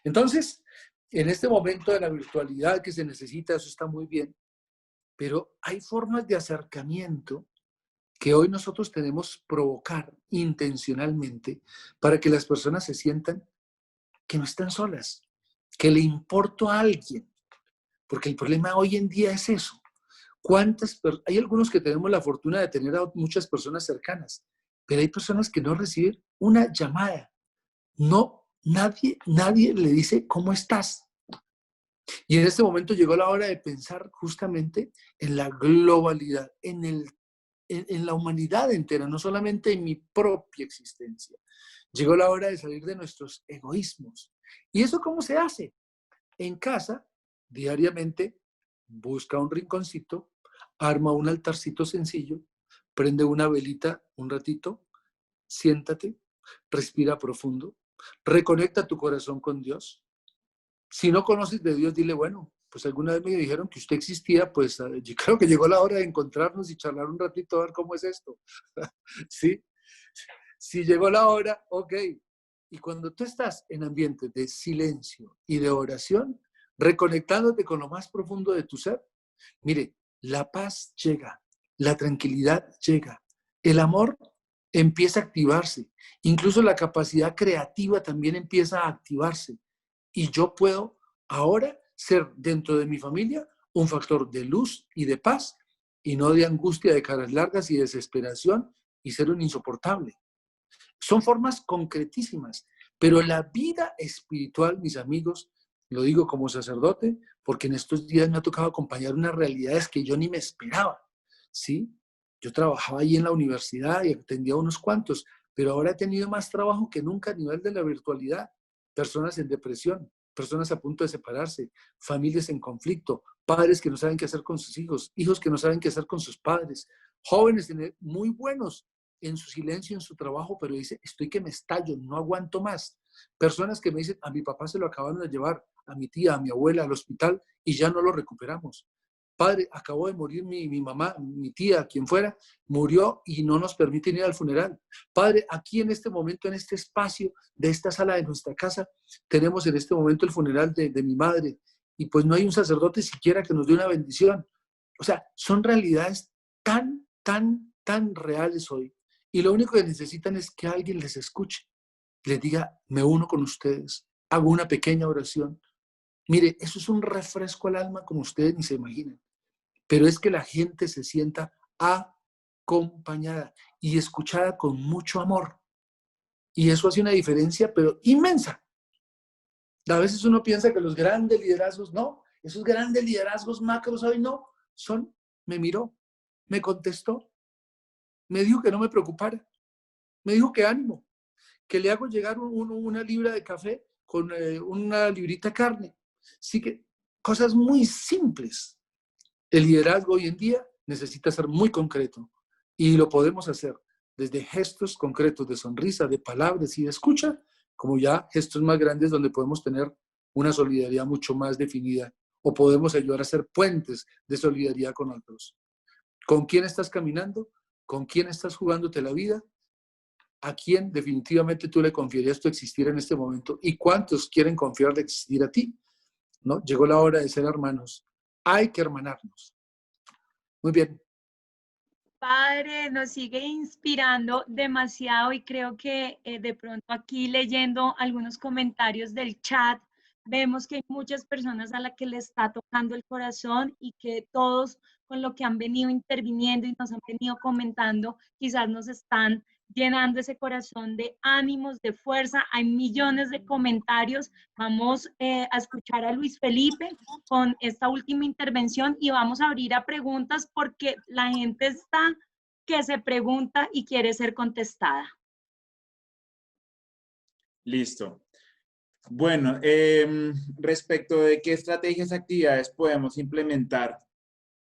Entonces, en este momento de la virtualidad que se necesita, eso está muy bien, pero hay formas de acercamiento que hoy nosotros tenemos provocar intencionalmente para que las personas se sientan que no están solas, que le importo a alguien. Porque el problema hoy en día es eso. Hay algunos que tenemos la fortuna de tener a muchas personas cercanas, pero hay personas que no reciben una llamada. No, nadie le dice cómo estás. Y en este momento llegó la hora de pensar justamente en la globalidad, en la humanidad entera, no solamente en mi propia existencia. Llegó la hora de salir de nuestros egoísmos. ¿Y eso cómo se hace? En casa, diariamente, busca un rinconcito, arma un altarcito sencillo, prende una velita un ratito, siéntate, respira profundo, reconecta tu corazón con Dios. Si no conoces de Dios, dile, bueno, pues alguna vez me dijeron que usted existía, pues yo creo que llegó la hora de encontrarnos y charlar un ratito a ver cómo es esto. ¿Sí? Si llegó la hora, ok. Y cuando tú estás en ambientes de silencio y de oración, reconectándote con lo más profundo de tu ser, mire, la paz llega, la tranquilidad llega, el amor empieza a activarse, incluso la capacidad creativa también empieza a activarse. Y yo puedo ahora ser dentro de mi familia un factor de luz y de paz y no de angustia, de caras largas y desesperación y ser un insoportable. Son formas concretísimas, pero la vida espiritual, mis amigos, lo digo como sacerdote, porque en estos días me ha tocado acompañar unas realidades que yo ni me esperaba, ¿sí? Yo trabajaba ahí en la universidad y atendía a unos cuantos, pero ahora he tenido más trabajo que nunca a nivel de la virtualidad. Personas en depresión, personas a punto de separarse, familias en conflicto, padres que no saben qué hacer con sus hijos, hijos que no saben qué hacer con sus padres, jóvenes muy buenos en su silencio, en su trabajo, pero dice, estoy que me estallo, no aguanto más. Personas que me dicen, a mi papá se lo acabaron de llevar, a mi tía, a mi abuela al hospital y ya no lo recuperamos. Padre, acabó de morir mi mamá, mi tía, quien fuera, murió y no nos permiten ir al funeral. Padre, aquí en este momento, en este espacio de esta sala de nuestra casa, tenemos en este momento el funeral de mi madre y pues no hay un sacerdote siquiera que nos dé una bendición. O sea, son realidades tan, tan, tan reales hoy. Y lo único que necesitan es que alguien les escuche, les diga, me uno con ustedes, hago una pequeña oración. Mire, eso es un refresco al alma como ustedes ni se imaginan. Pero es que la gente se sienta acompañada y escuchada con mucho amor. Y eso hace una diferencia, pero inmensa. A veces uno piensa que los grandes liderazgos, no, esos grandes liderazgos macros hoy no, son, me miró, me contestó, me dijo que no me preocupara, me dijo que ánimo, que le hago llegar una libra de café con una librita de carne. Así que cosas muy simples. El liderazgo hoy en día necesita ser muy concreto y lo podemos hacer desde gestos concretos de sonrisa, de palabras y de escucha, como ya gestos más grandes donde podemos tener una solidaridad mucho más definida o podemos ayudar a hacer puentes de solidaridad con otros. ¿Con quién estás caminando? ¿Con quién estás jugándote la vida? ¿A quién definitivamente tú le confiarías tu existir en este momento? ¿Y cuántos quieren confiar de existir a ti? ¿No? Llegó la hora de ser hermanos. Hay que hermanarnos. Muy bien. Padre, nos sigue inspirando demasiado y creo que de pronto aquí leyendo algunos comentarios del chat, vemos que hay muchas personas a las que le está tocando el corazón y que todos con lo que han venido interviniendo y nos han venido comentando, quizás nos están llenando ese corazón de ánimos, de fuerza. Hay millones de comentarios. Vamos a escuchar a Luis Felipe con esta última intervención y vamos a abrir a preguntas porque la gente está que se pregunta y quiere ser contestada. Listo. Bueno, respecto de qué estrategias, actividades podemos implementar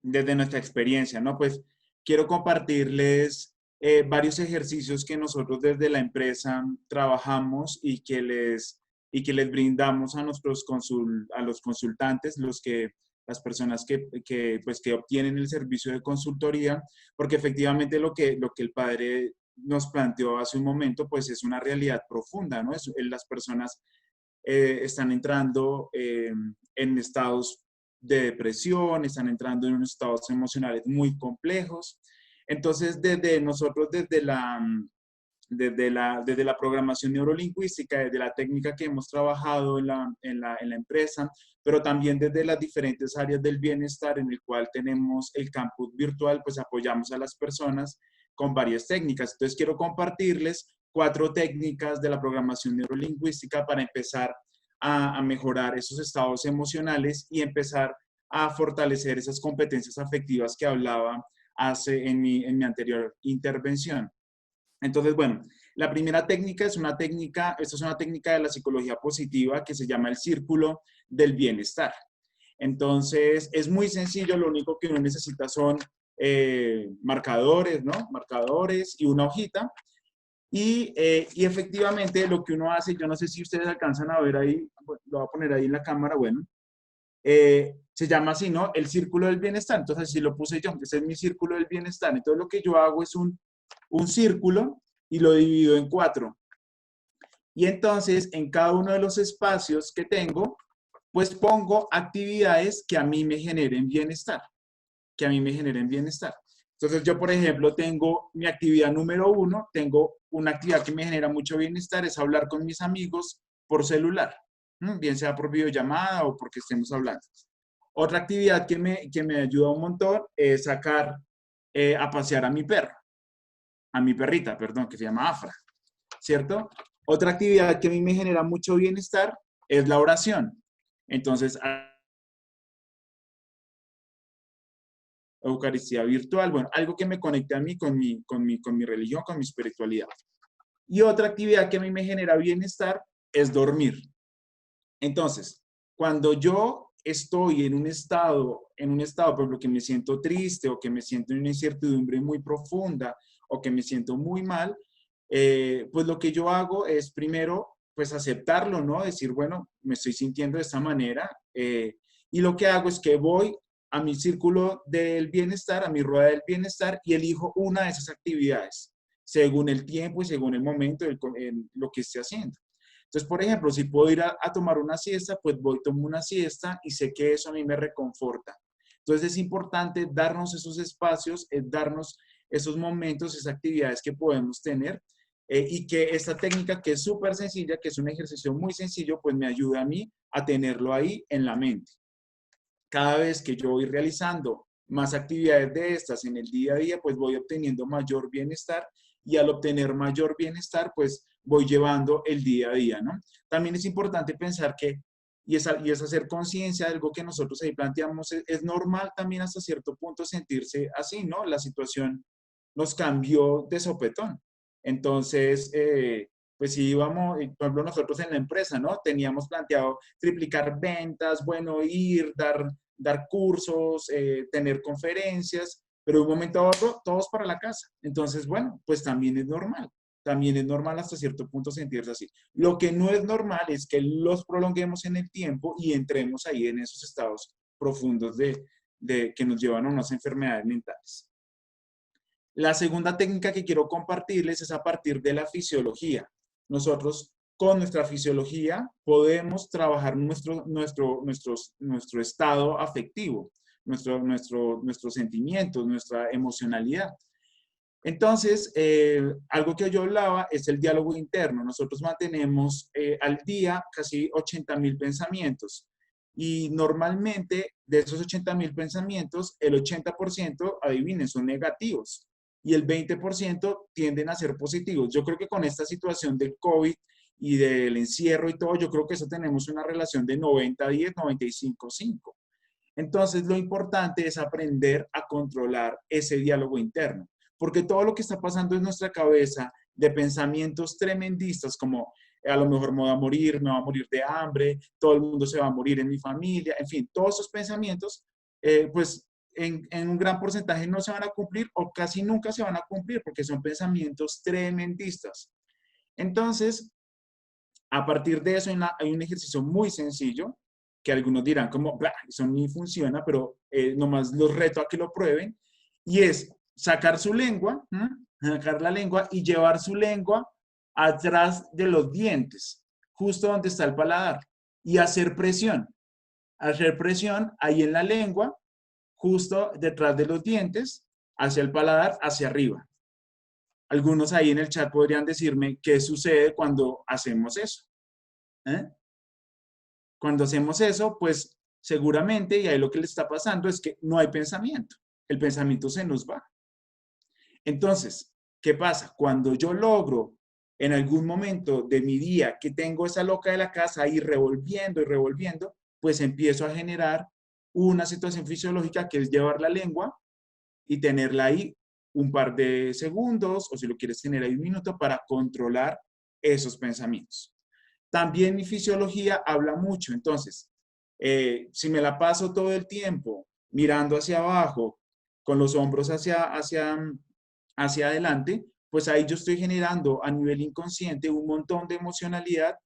desde nuestra experiencia, ¿no? Pues quiero compartirles varios ejercicios que nosotros desde la empresa trabajamos y que les brindamos a los consultantes, las personas que obtienen el servicio de consultoría, porque efectivamente lo que el padre nos planteó hace un momento, pues es una realidad profunda, ¿no? Las personas están entrando en estados de depresión, están entrando en unos estados emocionales muy complejos. Entonces, desde nosotros, desde la programación neurolingüística, desde la técnica que hemos trabajado en la empresa, pero también desde las diferentes áreas del bienestar en el cual tenemos el campus virtual, pues apoyamos a las personas con varias técnicas. Entonces, quiero compartirles 4 técnicas de la programación neurolingüística para empezar a mejorar esos estados emocionales y empezar a fortalecer esas competencias afectivas que hablaba en mi anterior intervención. Entonces, bueno, la primera técnica esta es una técnica de la psicología positiva que se llama el círculo del bienestar. Entonces, es muy sencillo, lo único que uno necesita son marcadores, ¿no? Marcadores y una hojita. Y efectivamente lo que uno hace, yo no sé si ustedes alcanzan a ver ahí, lo voy a poner ahí en la cámara, bueno, se llama así, ¿no? El círculo del bienestar. Entonces, así lo puse yo, ese es mi círculo del bienestar. Entonces, lo que yo hago es un círculo y lo divido en 4. Y entonces, en cada uno de los espacios que tengo, pues pongo actividades que a mí me generen bienestar. Entonces, yo, por ejemplo, tengo mi actividad número 1, tengo una actividad que me genera mucho bienestar, es hablar con mis amigos por celular, bien sea por videollamada o porque estemos hablando. Otra actividad que me ayuda un montón es sacar a pasear a mi perrita, perdón, que se llama Afra, ¿cierto? Otra actividad que a mí me genera mucho bienestar es la oración. Entonces, Eucaristía virtual, bueno, algo que me conecte a mí con mi religión, con mi espiritualidad. Y otra actividad que a mí me genera bienestar es dormir. Entonces, cuando yo estoy en un estado, por ejemplo, que me siento triste o que me siento en una incertidumbre muy profunda o que me siento muy mal, pues lo que yo hago es primero, pues aceptarlo, ¿no? Decir, bueno, me estoy sintiendo de esta manera y lo que hago es que voy a mi círculo del bienestar, a mi rueda del bienestar y elijo una de esas actividades según el tiempo y según el momento, lo que esté haciendo. Entonces, por ejemplo, si puedo ir a tomar una siesta, pues tomo una siesta y sé que eso a mí me reconforta. Entonces es importante darnos esos espacios, darnos esos momentos, esas actividades que podemos tener y que esta técnica que es súper sencilla, que es un ejercicio muy sencillo, pues me ayuda a mí a tenerlo ahí en la mente. Cada vez que yo voy realizando más actividades de estas en el día a día, pues voy obteniendo mayor bienestar y al obtener mayor bienestar, pues voy llevando el día a día, ¿no? También es importante pensar que, y es hacer conciencia de algo que nosotros ahí planteamos, es normal también hasta cierto punto sentirse así, ¿no? La situación nos cambió de sopetón. Entonces, pues si íbamos, por ejemplo, nosotros en la empresa, ¿no? Teníamos planteado triplicar ventas, bueno, dar cursos, tener conferencias, pero de un momento a otro, todos para la casa. Entonces, bueno, pues también es normal hasta cierto punto sentirse así. Lo que no es normal es que los prolonguemos en el tiempo y entremos ahí en esos estados profundos que nos llevan a unas enfermedades mentales. La segunda técnica que quiero compartirles es a partir de la fisiología. Nosotros con nuestra fisiología podemos trabajar nuestro estado afectivo, nuestros sentimientos, nuestra emocionalidad. Entonces, algo que yo hablaba es el diálogo interno. Nosotros mantenemos al día casi 80.000 pensamientos y normalmente de esos 80.000 pensamientos, el 80%, adivinen, son negativos y el 20% tienden a ser positivos. Yo creo que con esta situación del COVID y del encierro y todo, yo creo que eso tenemos una relación de 90-10, 95-5. Entonces, lo importante es aprender a controlar ese diálogo interno, porque todo lo que está pasando en nuestra cabeza de pensamientos tremendistas como a lo mejor me voy a morir, me va a morir de hambre, todo el mundo se va a morir en mi familia, en fin, todos esos pensamientos, pues en un gran porcentaje no se van a cumplir o casi nunca se van a cumplir porque son pensamientos tremendistas. Entonces, a partir de eso hay un ejercicio muy sencillo que algunos dirán como, eso ni funciona, pero nomás los reto a que lo prueben, y es sacar su lengua, sacar la lengua y llevar su lengua atrás de los dientes, justo donde está el paladar, y hacer presión ahí en la lengua, justo detrás de los dientes, hacia el paladar, hacia arriba. Algunos ahí en el chat podrían decirme qué sucede cuando hacemos eso. Cuando hacemos eso, pues seguramente, y ahí lo que le está pasando es que no hay pensamiento. El pensamiento se nos va. Entonces, ¿qué pasa? Cuando yo logro en algún momento de mi día que tengo esa loca de la casa ahí revolviendo y revolviendo, pues empiezo a generar una situación fisiológica que es llevar la lengua y tenerla ahí un par de segundos, o si lo quieres tener ahí un minuto, para controlar esos pensamientos. También mi fisiología habla mucho. Entonces, si me la paso todo el tiempo mirando hacia abajo, con los hombros hacia adelante, pues ahí yo estoy generando a nivel inconsciente un montón de emocionalidad,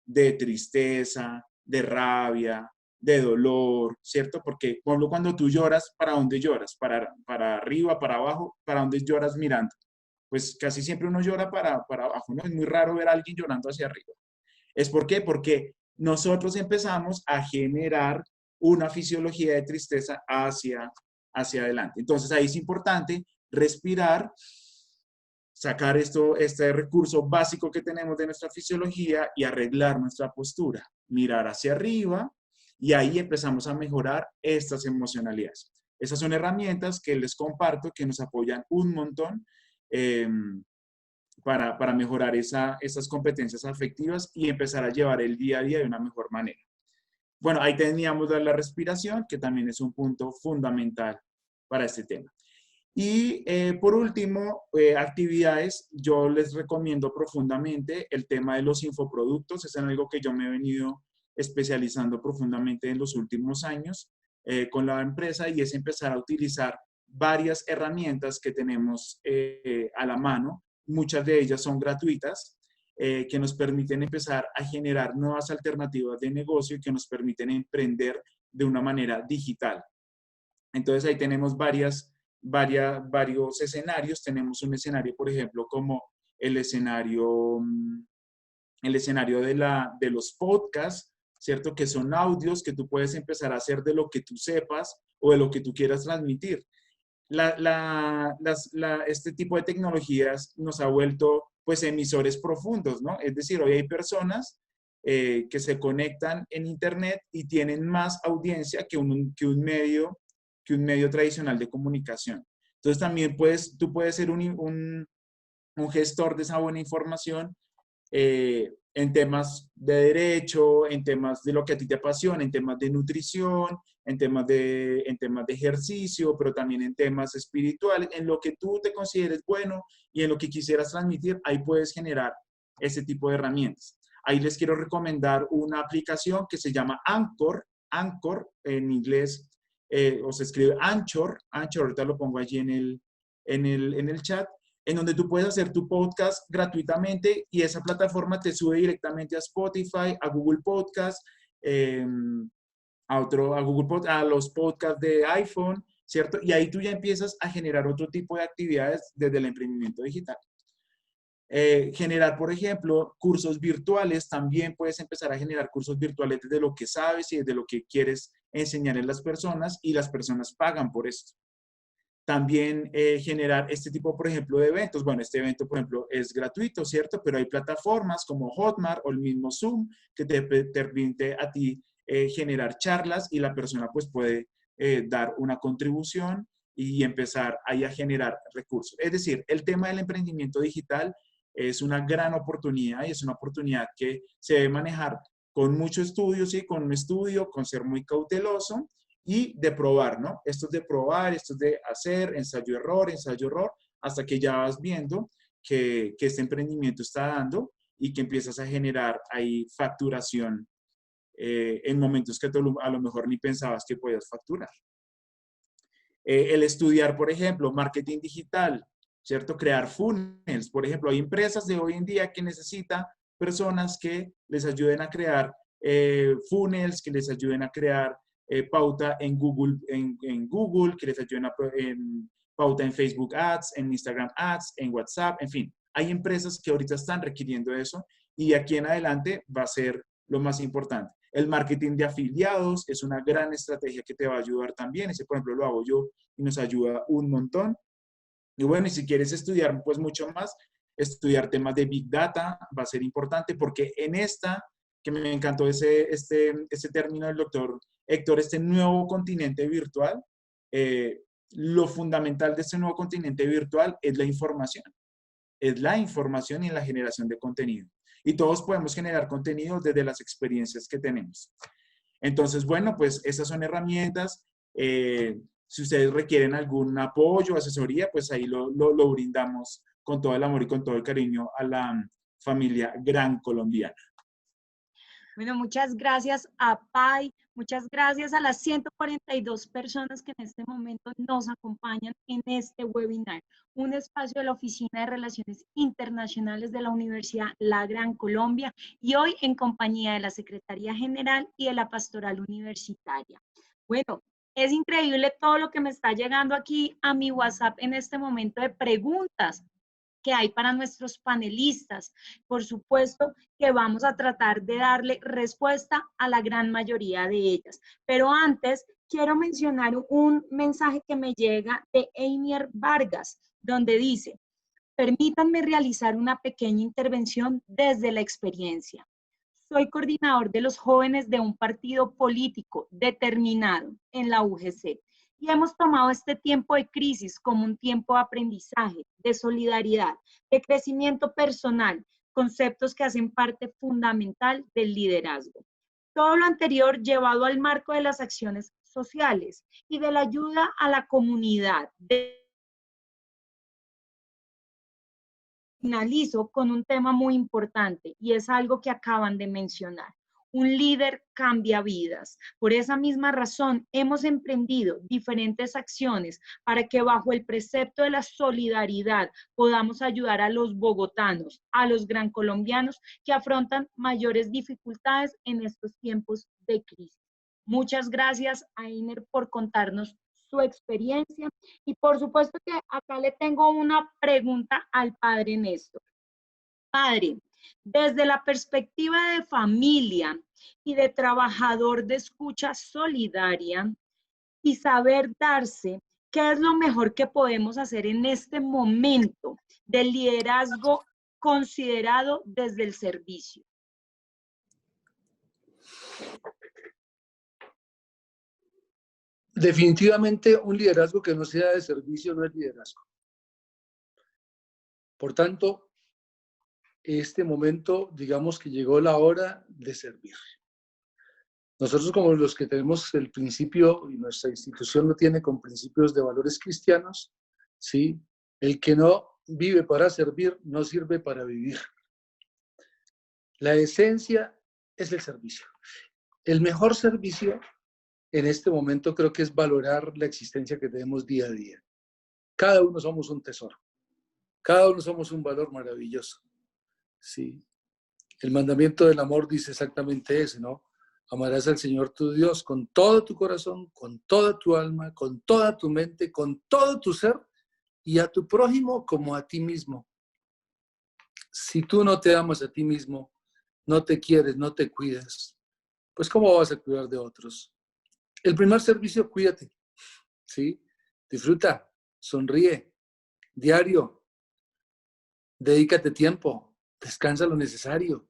de tristeza, de rabia, de dolor, ¿cierto? Porque cuando tú lloras, ¿para dónde lloras? Para arriba, para abajo, ¿para dónde lloras mirando? Pues casi siempre uno llora para abajo, ¿no? Es muy raro ver a alguien llorando hacia arriba. ¿Es por qué? Porque nosotros empezamos a generar una fisiología de tristeza hacia adelante. Entonces ahí es importante respirar, sacar este recurso básico que tenemos de nuestra fisiología y arreglar nuestra postura, mirar hacia arriba y ahí empezamos a mejorar estas emocionalidades. Esas son herramientas que les comparto que nos apoyan un montón para mejorar esas competencias afectivas y empezar a llevar el día a día de una mejor manera. Bueno, ahí teníamos la respiración, que también es un punto fundamental para este tema. Y por último, actividades, yo les recomiendo profundamente el tema de los infoproductos. Es en algo que yo me he venido especializando profundamente en los últimos años con la empresa y es empezar a utilizar varias herramientas que tenemos a la mano. Muchas de ellas son gratuitas, que nos permiten empezar a generar nuevas alternativas de negocio y que nos permiten emprender de una manera digital. Entonces ahí tenemos varios escenarios. Tenemos un escenario, por ejemplo, como el escenario de los podcasts, ¿cierto? Que son audios que tú puedes empezar a hacer de lo que tú sepas o de lo que tú quieras transmitir. Este tipo de tecnologías nos ha vuelto pues emisores profundos, ¿no? Es decir, hoy hay personas que se conectan en Internet y tienen más audiencia que un medio tradicional de comunicación. Entonces también tú puedes ser un gestor de esa buena información en temas de derecho, en temas de lo que a ti te apasiona, en temas de nutrición, en temas de ejercicio, pero también en temas espirituales, en lo que tú te consideres bueno y en lo que quisieras transmitir, ahí puedes generar ese tipo de herramientas. Ahí les quiero recomendar una aplicación que se llama Anchor. Anchor en inglés, o se escribe Anchor. Anchor, ahorita lo pongo allí en el chat, en donde tú puedes hacer tu podcast gratuitamente y esa plataforma te sube directamente a Spotify, a Google Podcast, a los podcasts de iPhone, ¿cierto? Y ahí tú ya empiezas a generar otro tipo de actividades desde el emprendimiento digital. Generar, por ejemplo, cursos virtuales, también puedes empezar a generar cursos virtuales desde lo que sabes y desde lo que quieres enseñar a las personas y las personas pagan por esto. También generar este tipo, por ejemplo, de eventos. Bueno, este evento, por ejemplo, es gratuito, ¿cierto? Pero hay plataformas como Hotmart o el mismo Zoom que te permite a ti generar charlas y la persona pues puede dar una contribución y empezar ahí a generar recursos. Es decir, el tema del emprendimiento digital es una gran oportunidad y es una oportunidad que se debe manejar con mucho estudio, ¿sí? Con un estudio, con ser muy cauteloso y de probar, ¿no? Esto es de probar, esto es de hacer, ensayo-error, hasta que ya vas viendo que este emprendimiento está dando y que empiezas a generar ahí facturación en momentos que a lo mejor ni pensabas que podías facturar. El estudiar, por ejemplo, marketing digital, ¿cierto? Crear funnels. Por ejemplo, hay empresas de hoy en día que necesitan personas que les ayuden a crear funnels, que les ayuden a crear pauta en Google, Google, que les ayuden a pauta en Facebook Ads, en Instagram Ads, en WhatsApp, en fin. Hay empresas que ahorita están requiriendo eso y de aquí en adelante va a ser lo más importante. El marketing de afiliados es una gran estrategia que te va a ayudar también. Ese, por ejemplo, lo hago yo y nos ayuda un montón. Y bueno, y si quieres estudiar pues mucho más, estudiar temas de Big Data va a ser importante porque en esta, que me encantó este término del doctor Héctor, este nuevo continente virtual, lo fundamental de este nuevo continente virtual es la información. Es la información y la generación de contenido. Y todos podemos generar contenido desde las experiencias que tenemos. Entonces, bueno, pues esas son herramientas. Si ustedes requieren algún apoyo, asesoría, pues ahí lo brindamos con todo el amor y con todo el cariño a la familia Gran Colombiana. Bueno, muchas gracias a Pai, muchas gracias a las 142 personas que en este momento nos acompañan en este webinar, un espacio de la Oficina de Relaciones Internacionales de la Universidad La Gran Colombia y hoy en compañía de la Secretaría General y de la Pastoral Universitaria. Bueno, es increíble todo lo que me está llegando aquí a mi WhatsApp en este momento de preguntas que hay para nuestros panelistas. Por supuesto que vamos a tratar de darle respuesta a la gran mayoría de ellas. Pero antes, quiero mencionar un mensaje que me llega de Einier Vargas, donde dice, permítanme realizar una pequeña intervención desde la experiencia. Soy coordinador de los jóvenes de un partido político determinado en la UGC. Y hemos tomado este tiempo de crisis como un tiempo de aprendizaje, de solidaridad, de crecimiento personal, conceptos que hacen parte fundamental del liderazgo. Todo lo anterior llevado al marco de las acciones sociales y de la ayuda a la comunidad. Finalizo con un tema muy importante y es algo que acaban de mencionar. Un líder cambia vidas. Por esa misma razón, hemos emprendido diferentes acciones para que bajo el precepto de la solidaridad podamos ayudar a los bogotanos, a los gran colombianos que afrontan mayores dificultades en estos tiempos de crisis. Muchas gracias a Einer por contarnos su experiencia y por supuesto que acá le tengo una pregunta al padre Néstor. Padre, desde la perspectiva de familia y de trabajador de escucha solidaria, y saber darse, ¿qué es lo mejor que podemos hacer en este momento del liderazgo considerado desde el servicio? Definitivamente un liderazgo que no sea de servicio no es liderazgo. Por tanto, este momento, digamos que llegó la hora de servir. Nosotros como los que tenemos el principio, y nuestra institución lo tiene con principios de valores cristianos, ¿sí? El que no vive para servir, no sirve para vivir. La esencia es el servicio. El mejor servicio en este momento creo que es valorar la existencia que tenemos día a día. Cada uno somos un tesoro. Cada uno somos un valor maravilloso. Sí. El mandamiento del amor dice exactamente eso, ¿no? Amarás al Señor tu Dios con todo tu corazón, con toda tu alma, con toda tu mente, con todo tu ser, y a tu prójimo como a ti mismo. Si tú no te amas a ti mismo, no te quieres, no te cuidas, pues ¿cómo vas a cuidar de otros? El primer servicio, cuídate, ¿sí? Disfruta, sonríe, diario, dedícate tiempo, descansa lo necesario,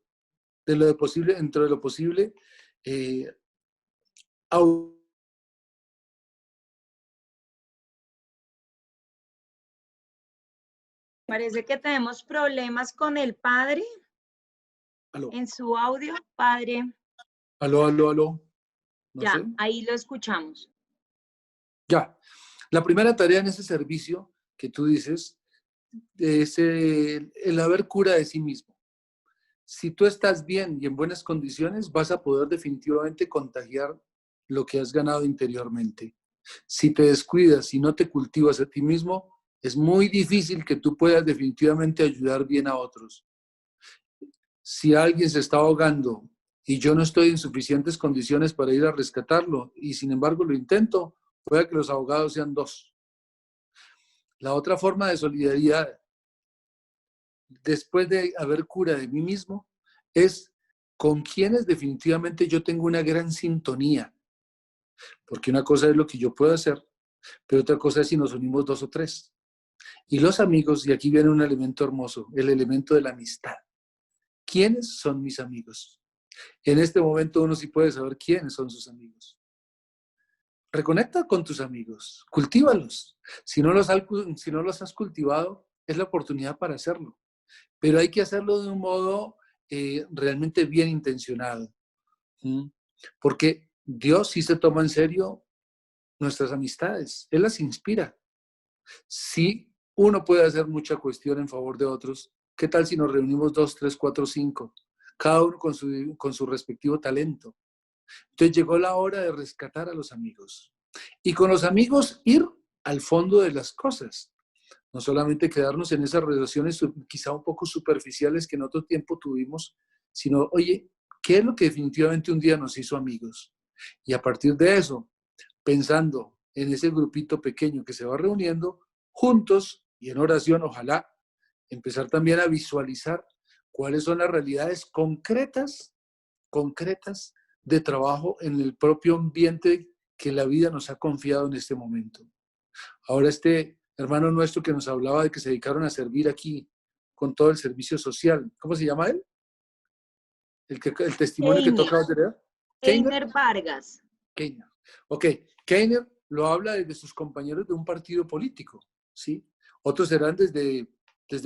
de lo posible, dentro de lo posible, Parece que tenemos problemas con el padre aló, en su audio. Padre, aló, aló, aló, no ya, sé. ahí lo escuchamos. Ya, la primera tarea en ese servicio que tú dices es el haber cura de sí mismo. Si tú estás bien y en buenas condiciones, vas a poder definitivamente contagiar lo que has ganado interiormente. Si te descuidas y no te cultivas a ti mismo, es muy difícil que tú puedas definitivamente ayudar bien a otros. Si alguien se está ahogando y yo no estoy en suficientes condiciones para ir a rescatarlo y sin embargo lo intento, puede que los ahogados sean dos. La otra forma de solidaridad, después de haber cura de mí mismo, es con quienes definitivamente yo tengo una gran sintonía. Porque una cosa es lo que yo puedo hacer, pero otra cosa es si nos unimos dos o tres. Y los amigos, y aquí viene un elemento hermoso, el elemento de la amistad. ¿Quiénes son mis amigos? En este momento uno sí puede saber quiénes son sus amigos. Reconecta con tus amigos, cultívalos. Si no los has cultivado, es la oportunidad para hacerlo. Pero hay que hacerlo de un modo realmente bien intencionado. Porque Dios sí se toma en serio nuestras amistades. Él las inspira. Sí, uno puede hacer mucha cuestión en favor de otros. ¿Qué tal si nos reunimos 2, 3, 4, 5? Cada uno con su respectivo talento. Entonces llegó la hora de rescatar a los amigos. Y con los amigos ir al fondo de las cosas. No solamente quedarnos en esas relaciones quizá un poco superficiales que en otro tiempo tuvimos, sino, oye, ¿qué es lo que definitivamente un día nos hizo amigos? Y a partir de eso, pensando en ese grupito pequeño que se va reuniendo, juntos y en oración, ojalá, empezar también a visualizar cuáles son las realidades concretas de trabajo en el propio ambiente que la vida nos ha confiado en este momento. Ahora este hermano nuestro que nos hablaba de que se dedicaron a servir aquí con todo el servicio social, ¿cómo se llama él? El testimonio que toca leer. Keiner Vargas. Keiner. Ok, Keiner lo habla desde sus compañeros de un partido político, ¿sí? Otros serán desde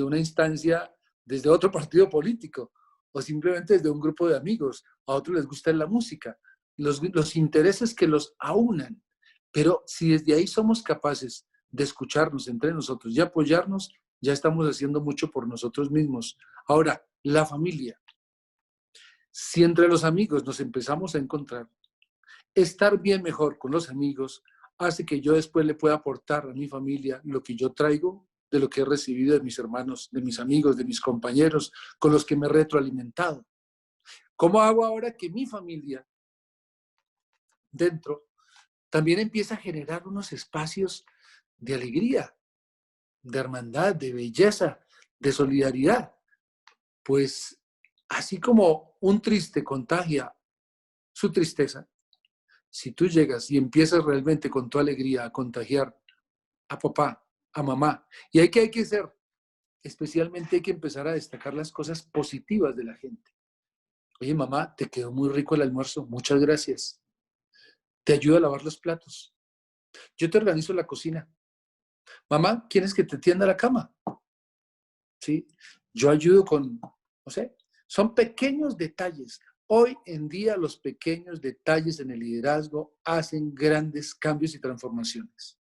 una instancia, desde otro partido político, o simplemente desde un grupo de amigos. A otros les gusta la música, los intereses que los aunan. Pero si desde ahí somos capaces de escucharnos entre nosotros y apoyarnos, ya estamos haciendo mucho por nosotros mismos. Ahora, la familia. Si entre los amigos nos empezamos a encontrar, estar bien mejor con los amigos hace que yo después le pueda aportar a mi familia lo que yo traigo de lo que he recibido de mis hermanos, de mis amigos, de mis compañeros, con los que me he retroalimentado. ¿Cómo hago ahora que mi familia dentro también empieza a generar unos espacios de alegría, de hermandad, de belleza, de solidaridad? Pues así como un triste contagia su tristeza, si tú llegas y empiezas realmente con tu alegría a contagiar a papá, a mamá, y hay que ser, especialmente hay que empezar a destacar las cosas positivas de la gente. Oye, mamá, te quedó muy rico el almuerzo, muchas gracias. Te ayudo a lavar los platos. Yo te organizo la cocina. Mamá, ¿quieres que te tienda la cama? ¿Sí? Yo ayudo con, no sé, son pequeños detalles. Hoy en día los pequeños detalles en el liderazgo hacen grandes cambios y transformaciones.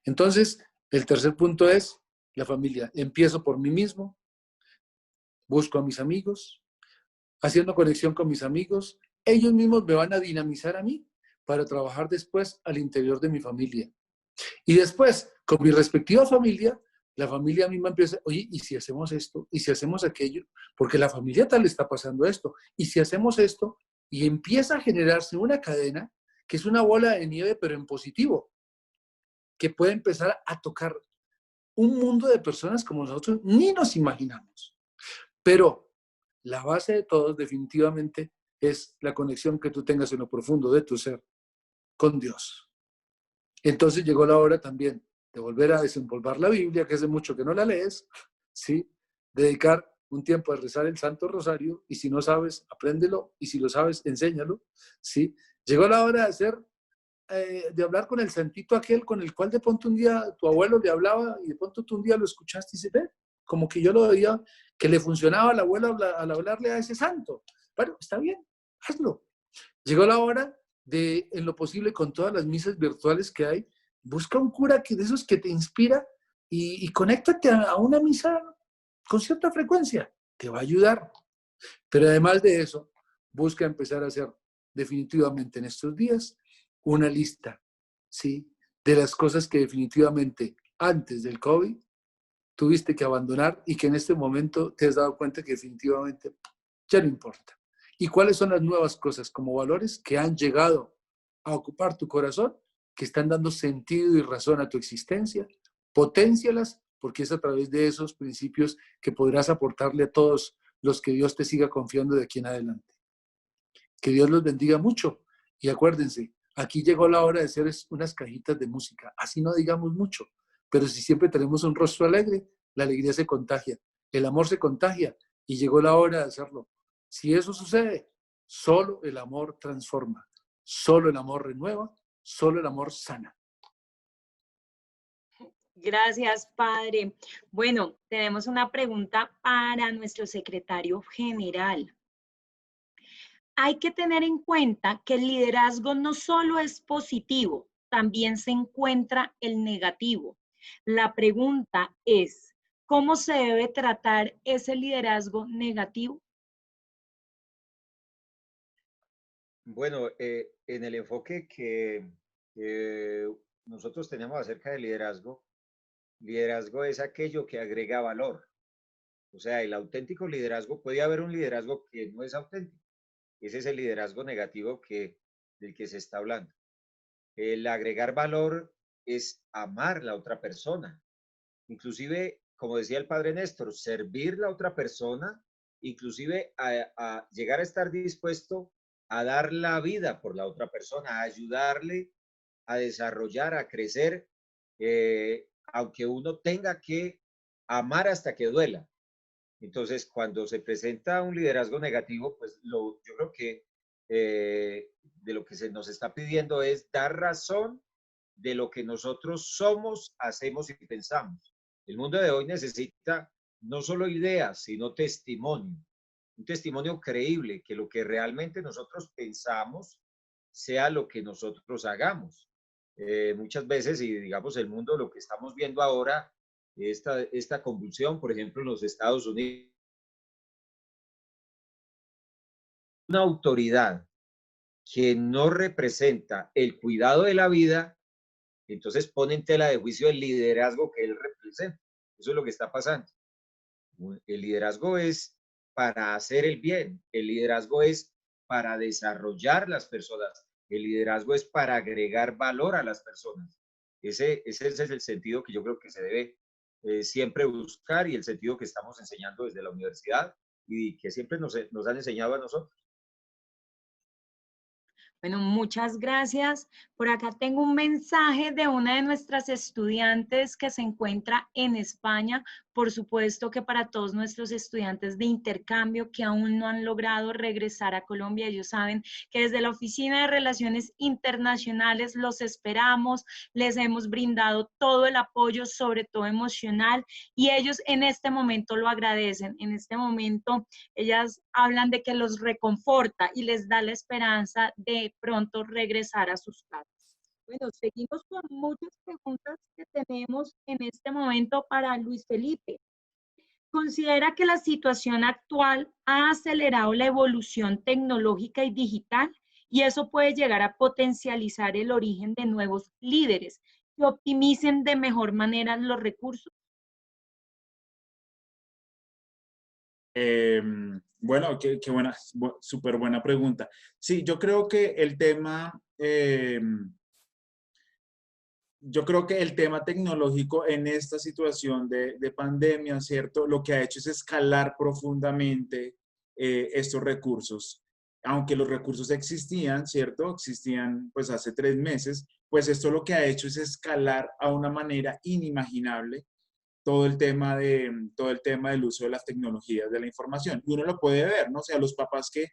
Entonces, el tercer punto es la familia. Empiezo por mí mismo, busco a mis amigos, haciendo conexión con mis amigos. Ellos mismos me van a dinamizar a mí para trabajar después al interior de mi familia. Y después, con mi respectiva familia, la familia misma empieza, oye, ¿y si hacemos esto? ¿Y si hacemos aquello? Porque la familia tal le está pasando esto. ¿Y si hacemos esto? Y empieza a generarse una cadena que es una bola de nieve, pero en positivo, que puede empezar a tocar un mundo de personas como nosotros ni nos imaginamos. Pero la base de todos definitivamente es la conexión que tú tengas en lo profundo de tu ser con Dios. Entonces llegó la hora también de volver a desempolvar la Biblia, que hace mucho que no la lees, ¿sí? Dedicar un tiempo a rezar el Santo Rosario, y si no sabes, apréndelo, y si lo sabes, enséñalo, ¿sí? Llegó la hora de hacer, de hablar con el santito aquel con el cual de pronto un día tu abuelo le hablaba, y de pronto tú un día lo escuchaste y dices, ve, como que yo lo veía, que le funcionaba al abuelo al hablarle a ese santo. Bueno, está bien, hazlo. Llegó la hora de, en lo posible, con todas las misas virtuales que hay, busca un cura de esos que te inspira y conéctate a una misa con cierta frecuencia. Te va a ayudar. Pero además de eso, busca empezar a hacer definitivamente en estos días una lista, ¿sí? De las cosas que definitivamente antes del COVID tuviste que abandonar y que en este momento te has dado cuenta que definitivamente ya no importa. ¿Y cuáles son las nuevas cosas como valores que han llegado a ocupar tu corazón, que están dando sentido y razón a tu existencia? Poténcialas, porque es a través de esos principios que podrás aportarle a todos los que Dios te siga confiando de aquí en adelante. Que Dios los bendiga mucho. Y acuérdense, aquí llegó la hora de hacer unas cajitas de música. Así no digamos mucho, pero si siempre tenemos un rostro alegre, la alegría se contagia, el amor se contagia, y llegó la hora de hacerlo. Si eso sucede, solo el amor transforma, solo el amor renueva, solo el amor sana. Gracias, padre. Bueno, tenemos una pregunta para nuestro secretario general. Hay que tener en cuenta que el liderazgo no solo es positivo, también se encuentra el negativo. La pregunta es, ¿cómo se debe tratar ese liderazgo negativo? Bueno, en el enfoque que nosotros tenemos acerca del liderazgo, liderazgo es aquello que agrega valor. O sea, el auténtico liderazgo, puede haber un liderazgo que no es auténtico. Ese es el liderazgo negativo del que se está hablando. El agregar valor es amar a la otra persona. Inclusive, como decía el padre Néstor, servir a la otra persona, inclusive a llegar a estar dispuesto a dar la vida por la otra persona, a ayudarle a desarrollar, a crecer, aunque uno tenga que amar hasta que duela. Entonces, cuando se presenta un liderazgo negativo, pues yo creo que de lo que se nos está pidiendo es dar razón de lo que nosotros somos, hacemos y pensamos. El mundo de hoy necesita no solo ideas, sino testimonio. Un testimonio creíble, que lo que realmente nosotros pensamos sea lo que nosotros hagamos. Muchas veces, y digamos el mundo, lo que estamos viendo ahora, esta convulsión, por ejemplo, en los Estados Unidos, una autoridad que no representa el cuidado de la vida, entonces pone en tela de juicio el liderazgo que él representa. Eso es lo que está pasando. El liderazgo es para hacer el bien, el liderazgo es para desarrollar las personas, el liderazgo es para agregar valor a las personas. Ese es el sentido que yo creo que se debe siempre buscar, y el sentido que estamos enseñando desde la universidad y que siempre nos han enseñado a nosotros. Bueno, muchas gracias. Por acá tengo un mensaje de una de nuestras estudiantes que se encuentra en España. Por supuesto que para todos nuestros estudiantes de intercambio que aún no han logrado regresar a Colombia, ellos saben que desde la Oficina de Relaciones Internacionales los esperamos, les hemos brindado todo el apoyo, sobre todo emocional, y ellos en este momento lo agradecen. En este momento ellas hablan de que los reconforta y les da la esperanza de pronto regresar a sus casas. Bueno, seguimos con muchas preguntas que tenemos en este momento para Luis Felipe. ¿Considera que la situación actual ha acelerado la evolución tecnológica y digital y eso puede llegar a potencializar el origen de nuevos líderes que optimicen de mejor manera los recursos? Bueno, qué buena, súper buena pregunta. Sí, yo creo que el tema, tecnológico en esta situación de pandemia, ¿cierto? Lo que ha hecho es escalar profundamente estos recursos. Aunque los recursos existían, ¿cierto? Existían pues hace 3 meses, pues esto lo que ha hecho es escalar a una manera inimaginable todo el tema del uso de las tecnologías de la información. Y uno lo puede ver, ¿no? O sea, los papás que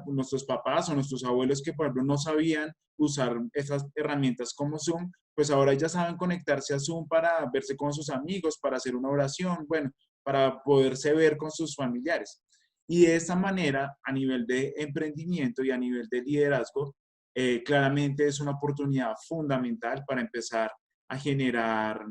nuestros papás o nuestros abuelos que, por ejemplo, no sabían usar esas herramientas como Zoom, pues ahora ya saben conectarse a Zoom para verse con sus amigos, para hacer una oración, bueno, para poderse ver con sus familiares. Y de esta manera, a nivel de emprendimiento y a nivel de liderazgo, claramente es una oportunidad fundamental para empezar a generar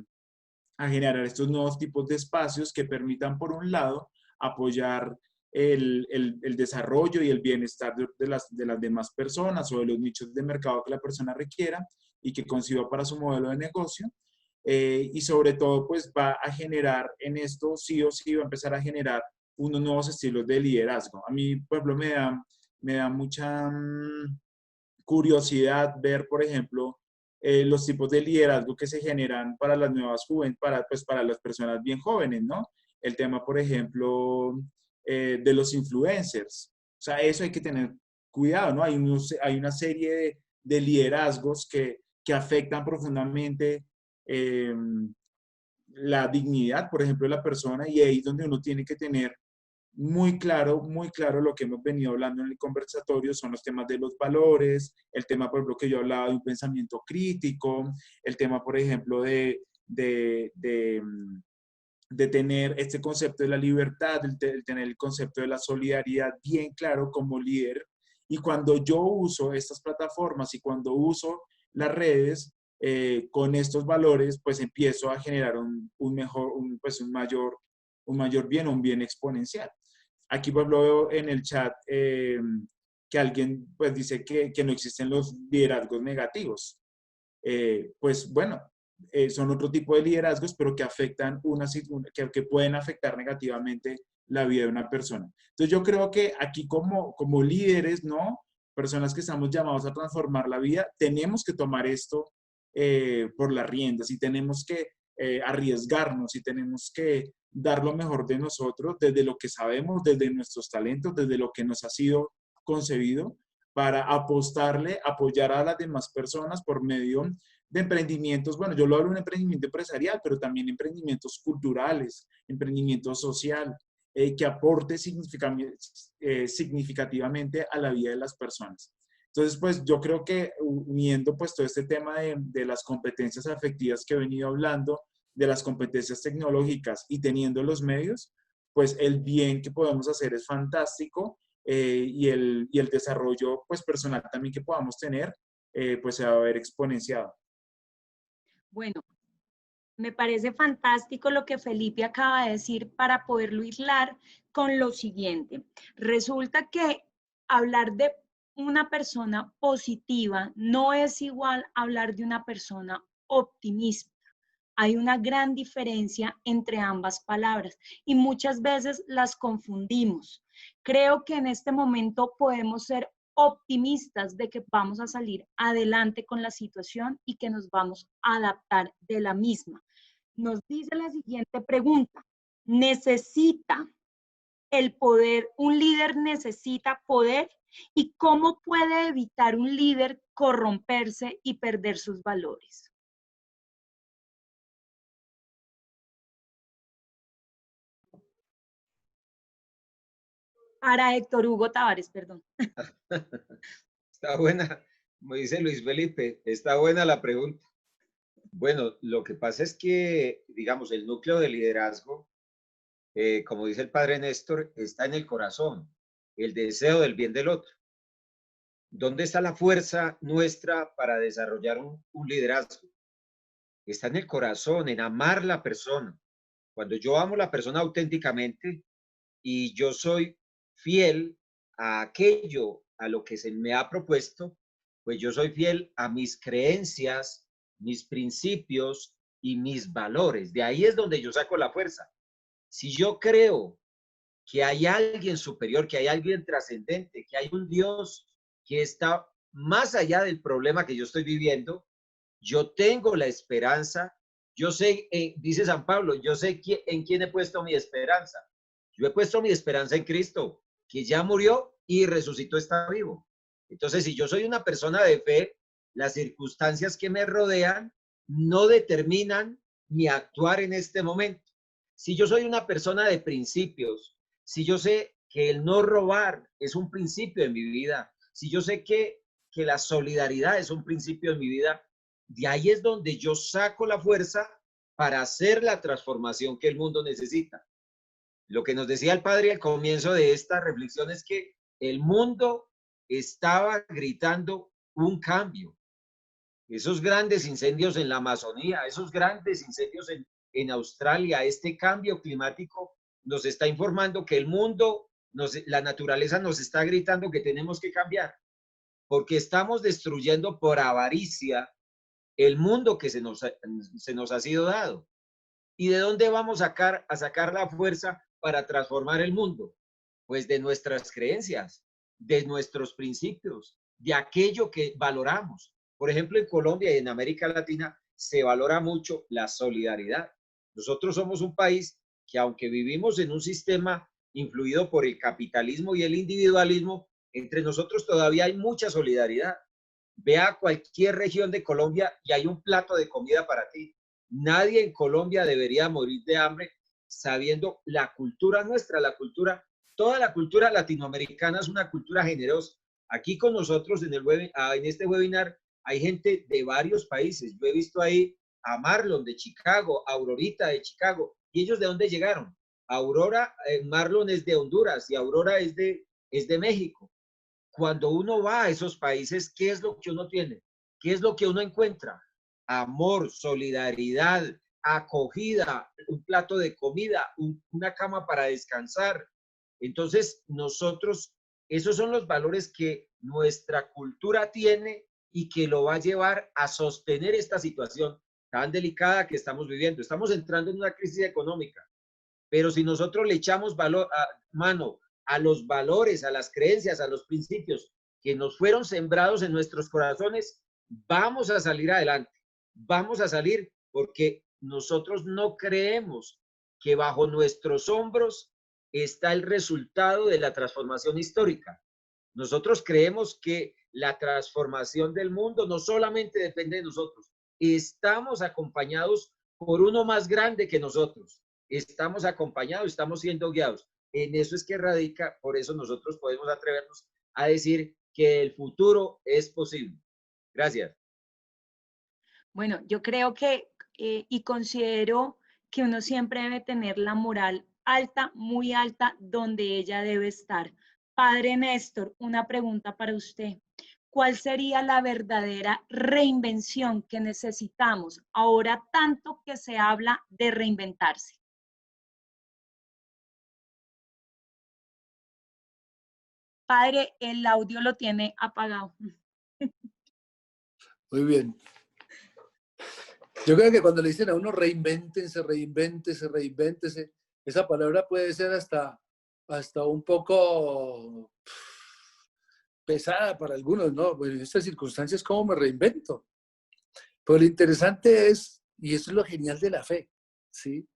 estos nuevos tipos de espacios que permitan, por un lado, apoyar el desarrollo y el bienestar de las demás personas o de los nichos de mercado que la persona requiera y que conciba para su modelo de negocio. Y sobre todo, pues va a generar en esto, sí o sí, va a empezar a generar unos nuevos estilos de liderazgo. A mí, por ejemplo, me da mucha curiosidad ver, por ejemplo, los tipos de liderazgo que se generan para las nuevas jóvenes, para las personas bien jóvenes, ¿no? El tema, por ejemplo, de los influencers. O sea, eso hay que tener cuidado, ¿no? Hay una serie de liderazgos que afectan profundamente la dignidad, por ejemplo, de la persona, y ahí es donde uno tiene que tener muy claro lo que hemos venido hablando en el conversatorio, son los temas de los valores, el tema, por ejemplo, que yo hablaba de un pensamiento crítico, el tema, por ejemplo, de tener este concepto de la libertad, el tener el concepto de la solidaridad bien claro como líder. Y cuando yo uso estas plataformas y cuando uso las redes con estos valores, pues empiezo a generar un mayor bien, un bien exponencial. Aquí pues lo veo en el chat que alguien pues dice que no existen los liderazgos negativos. Pues bueno, son otro tipo de liderazgos, pero que afectan que pueden afectar negativamente la vida de una persona. Entonces yo creo que aquí como líderes, ¿no? Personas que estamos llamados a transformar la vida, tenemos que tomar esto por las riendas y tenemos que arriesgarnos y tenemos que dar lo mejor de nosotros desde lo que sabemos, desde nuestros talentos, desde lo que nos ha sido concebido para apostarle, apoyar a las demás personas por medio de emprendimientos. Bueno, yo lo hablo de un emprendimiento empresarial, pero también emprendimientos culturales, emprendimiento social, que aporte significativamente a la vida de las personas. Entonces, pues yo creo que uniendo pues todo este tema de las competencias afectivas que he venido hablando, de las competencias tecnológicas y teniendo los medios, pues el bien que podemos hacer es fantástico y el desarrollo pues personal también que podamos tener, pues se va a ver exponenciado. Bueno, me parece fantástico lo que Felipe acaba de decir para poderlo hilar con lo siguiente. Resulta que hablar de una persona positiva no es igual a hablar de una persona optimista. Hay una gran diferencia entre ambas palabras y muchas veces las confundimos. Creo que en este momento podemos ser optimistas de que vamos a salir adelante con la situación y que nos vamos a adaptar de la misma. Nos dice la siguiente pregunta: ¿necesita el poder, un líder necesita poder ¿Y cómo puede evitar un líder corromperse y perder sus valores? Para Héctor Hugo Tavares, perdón. Está buena, como dice Luis Felipe, está buena la pregunta. Bueno, lo que pasa es que, digamos, el núcleo de liderazgo, como dice el padre Néstor, está en el corazón, el deseo del bien del otro. ¿Dónde está la fuerza nuestra para desarrollar un liderazgo? Está en el corazón, en amar la persona. Cuando yo amo a la persona auténticamente y yo soy fiel a aquello a lo que se me ha propuesto, pues yo soy fiel a mis creencias, mis principios y mis valores. De ahí es donde yo saco la fuerza. Si yo creo que hay alguien superior, que hay alguien trascendente, que hay un Dios que está más allá del problema que yo estoy viviendo, yo tengo la esperanza, yo sé, dice San Pablo, yo sé en quién he puesto mi esperanza. Yo he puesto mi esperanza en Cristo, que ya murió y resucitó, está vivo. Entonces, si yo soy una persona de fe, las circunstancias que me rodean no determinan mi actuar en este momento. Si yo soy una persona de principios, si yo sé que el no robar es un principio en mi vida, si yo sé que la solidaridad es un principio en mi vida, de ahí es donde yo saco la fuerza para hacer la transformación que el mundo necesita. Lo que nos decía el padre al comienzo de esta reflexión es que el mundo estaba gritando un cambio. Esos grandes incendios en la Amazonía, esos grandes incendios en Australia, este cambio climático nos está informando que el mundo, la naturaleza nos está gritando que tenemos que cambiar, porque estamos destruyendo por avaricia el mundo que se nos ha sido dado. ¿Y de dónde vamos a sacar la fuerza para transformar el mundo? Pues de nuestras creencias, de nuestros principios, de aquello que valoramos. Por ejemplo, en Colombia y en América Latina se valora mucho la solidaridad. Nosotros somos un país que, aunque vivimos en un sistema influido por el capitalismo y el individualismo, entre nosotros todavía hay mucha solidaridad. Ve a cualquier región de Colombia y hay un plato de comida para ti. Nadie en Colombia debería morir de hambre sabiendo la cultura nuestra, toda la cultura latinoamericana es una cultura generosa. Aquí con nosotros en este webinar hay gente de varios países. Yo he visto ahí a Marlon de Chicago, a Aurorita de Chicago. ¿Y ellos de dónde llegaron? Aurora, Marlon es de Honduras y Aurora es de México. Cuando uno va a esos países, ¿qué es lo que uno tiene? ¿Qué es lo que uno encuentra? Amor, solidaridad, acogida, un plato de comida, una cama para descansar. Entonces, esos son los valores que nuestra cultura tiene y que lo va a llevar a sostener esta situación tan delicada que estamos viviendo. Estamos entrando en una crisis económica, pero si nosotros le echamos mano a los valores, a las creencias, a los principios que nos fueron sembrados en nuestros corazones, vamos a salir adelante. Vamos a salir porque nosotros no creemos que bajo nuestros hombros está el resultado de la transformación histórica. Nosotros creemos que la transformación del mundo no solamente depende de nosotros, estamos acompañados por uno más grande que nosotros. Estamos acompañados, estamos siendo guiados. En eso es que radica, por eso nosotros podemos atrevernos a decir que el futuro es posible. Gracias. Bueno, yo creo que y considero que uno siempre debe tener la moral alta, muy alta, donde ella debe estar. Padre Néstor, una pregunta para usted. ¿Cuál sería la verdadera reinvención que necesitamos ahora tanto que se habla de reinventarse? Padre, el audio lo tiene apagado. Muy bien. Yo creo que cuando le dicen a uno reinvéntense, reinvéntese, reinvéntese, esa palabra puede ser hasta un poco pesada para algunos, ¿no? Bueno, en estas circunstancias, ¿cómo me reinvento? Pero lo interesante es, y eso es lo genial de la fe, ¿sí?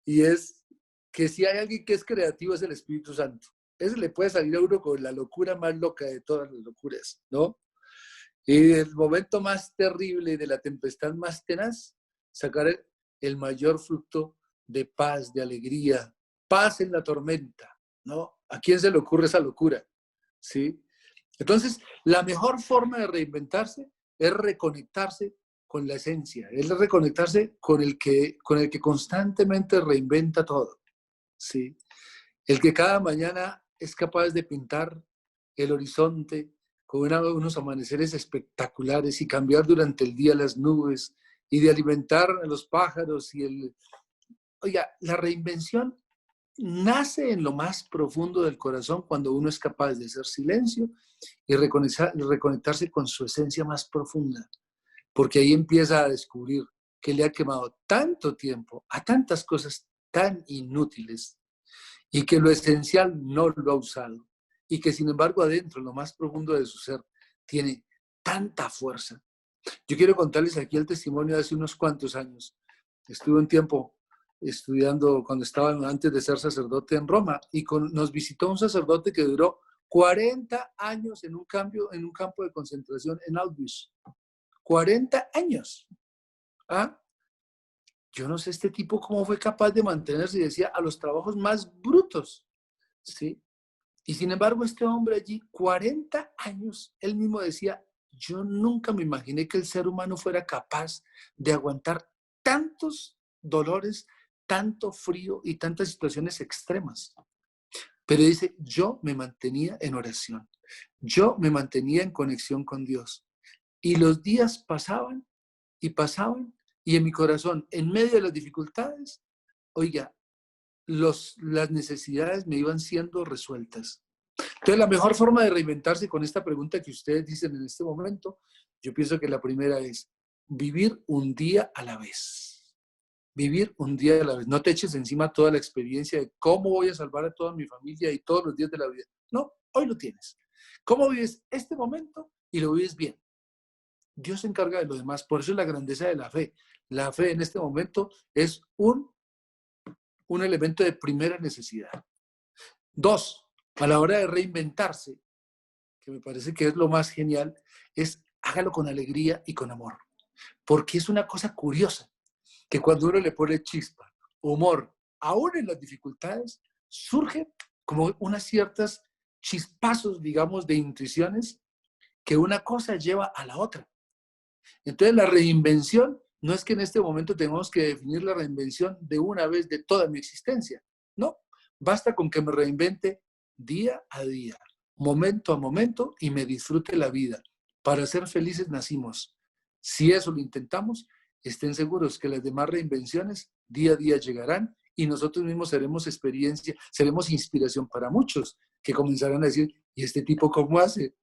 Y es que si hay alguien que es creativo es el Espíritu Santo. ese le puede salir a uno con la locura más loca de todas las locuras, ¿no? Y el momento más terrible de la tempestad más tenaz, sacar el mayor fruto de paz, de alegría, paz en la tormenta, ¿no? ¿A quién se le ocurre esa locura? ¿Sí? Entonces, la mejor forma de reinventarse es reconectarse con la esencia, es reconectarse con el que constantemente reinventa todo, ¿sí? El que cada mañana es capaz de pintar el horizonte con unos amaneceres espectaculares y cambiar durante el día las nubes y de alimentar a los pájaros Oiga, la reinvención nace en lo más profundo del corazón cuando uno es capaz de hacer silencio y reconectarse con su esencia más profunda, porque ahí empieza a descubrir que le ha quemado tanto tiempo a tantas cosas tan inútiles y que lo esencial no lo ha usado y que sin embargo adentro, en lo más profundo de su ser, tiene tanta fuerza. Yo quiero contarles aquí el testimonio de hace unos cuantos años. Estuve un tiempo estudiando cuando estaba antes de ser sacerdote en Roma y nos visitó un sacerdote que duró 40 años en un campo de concentración en Auschwitz. 40 años. ¿Ah? Yo no sé este tipo cómo fue capaz de mantenerse, y decía, a los trabajos más brutos, ¿sí? Y sin embargo, este hombre allí, 40 años, él mismo decía, yo nunca me imaginé que el ser humano fuera capaz de aguantar tantos dolores, tanto frío y tantas situaciones extremas. Pero dice, yo me mantenía en oración, yo me mantenía en conexión con Dios. Y los días pasaban y pasaban, y en mi corazón, en medio de las dificultades, oiga, las necesidades me iban siendo resueltas. Entonces, la mejor forma de reinventarse con esta pregunta que ustedes dicen en este momento, yo pienso que la primera es vivir un día a la vez. Vivir un día a la vez. No te eches encima toda la experiencia de cómo voy a salvar a toda mi familia y todos los días de la vida. No, hoy lo tienes. ¿Cómo vives este momento? Y lo vives bien. Dios se encarga de lo demás. Por eso es la grandeza de la fe. La fe en este momento es un elemento de primera necesidad. 2, a la hora de reinventarse, que me parece que es lo más genial, es hágalo con alegría y con amor. Porque es una cosa curiosa, que cuando uno le pone chispa, humor, aún en las dificultades, surge como unas ciertas chispazos, digamos, de intuiciones, que una cosa lleva a la otra. Entonces la reinvención no es que en este momento tengamos que definir la reinvención de una vez de toda mi existencia. No, basta con que me reinvente día a día, momento a momento y me disfrute la vida. Para ser felices nacimos. Si eso lo intentamos, estén seguros que las demás reinvenciones día a día llegarán y nosotros mismos seremos experiencia, seremos inspiración para muchos que comenzarán a decir, ¿y este tipo cómo hace?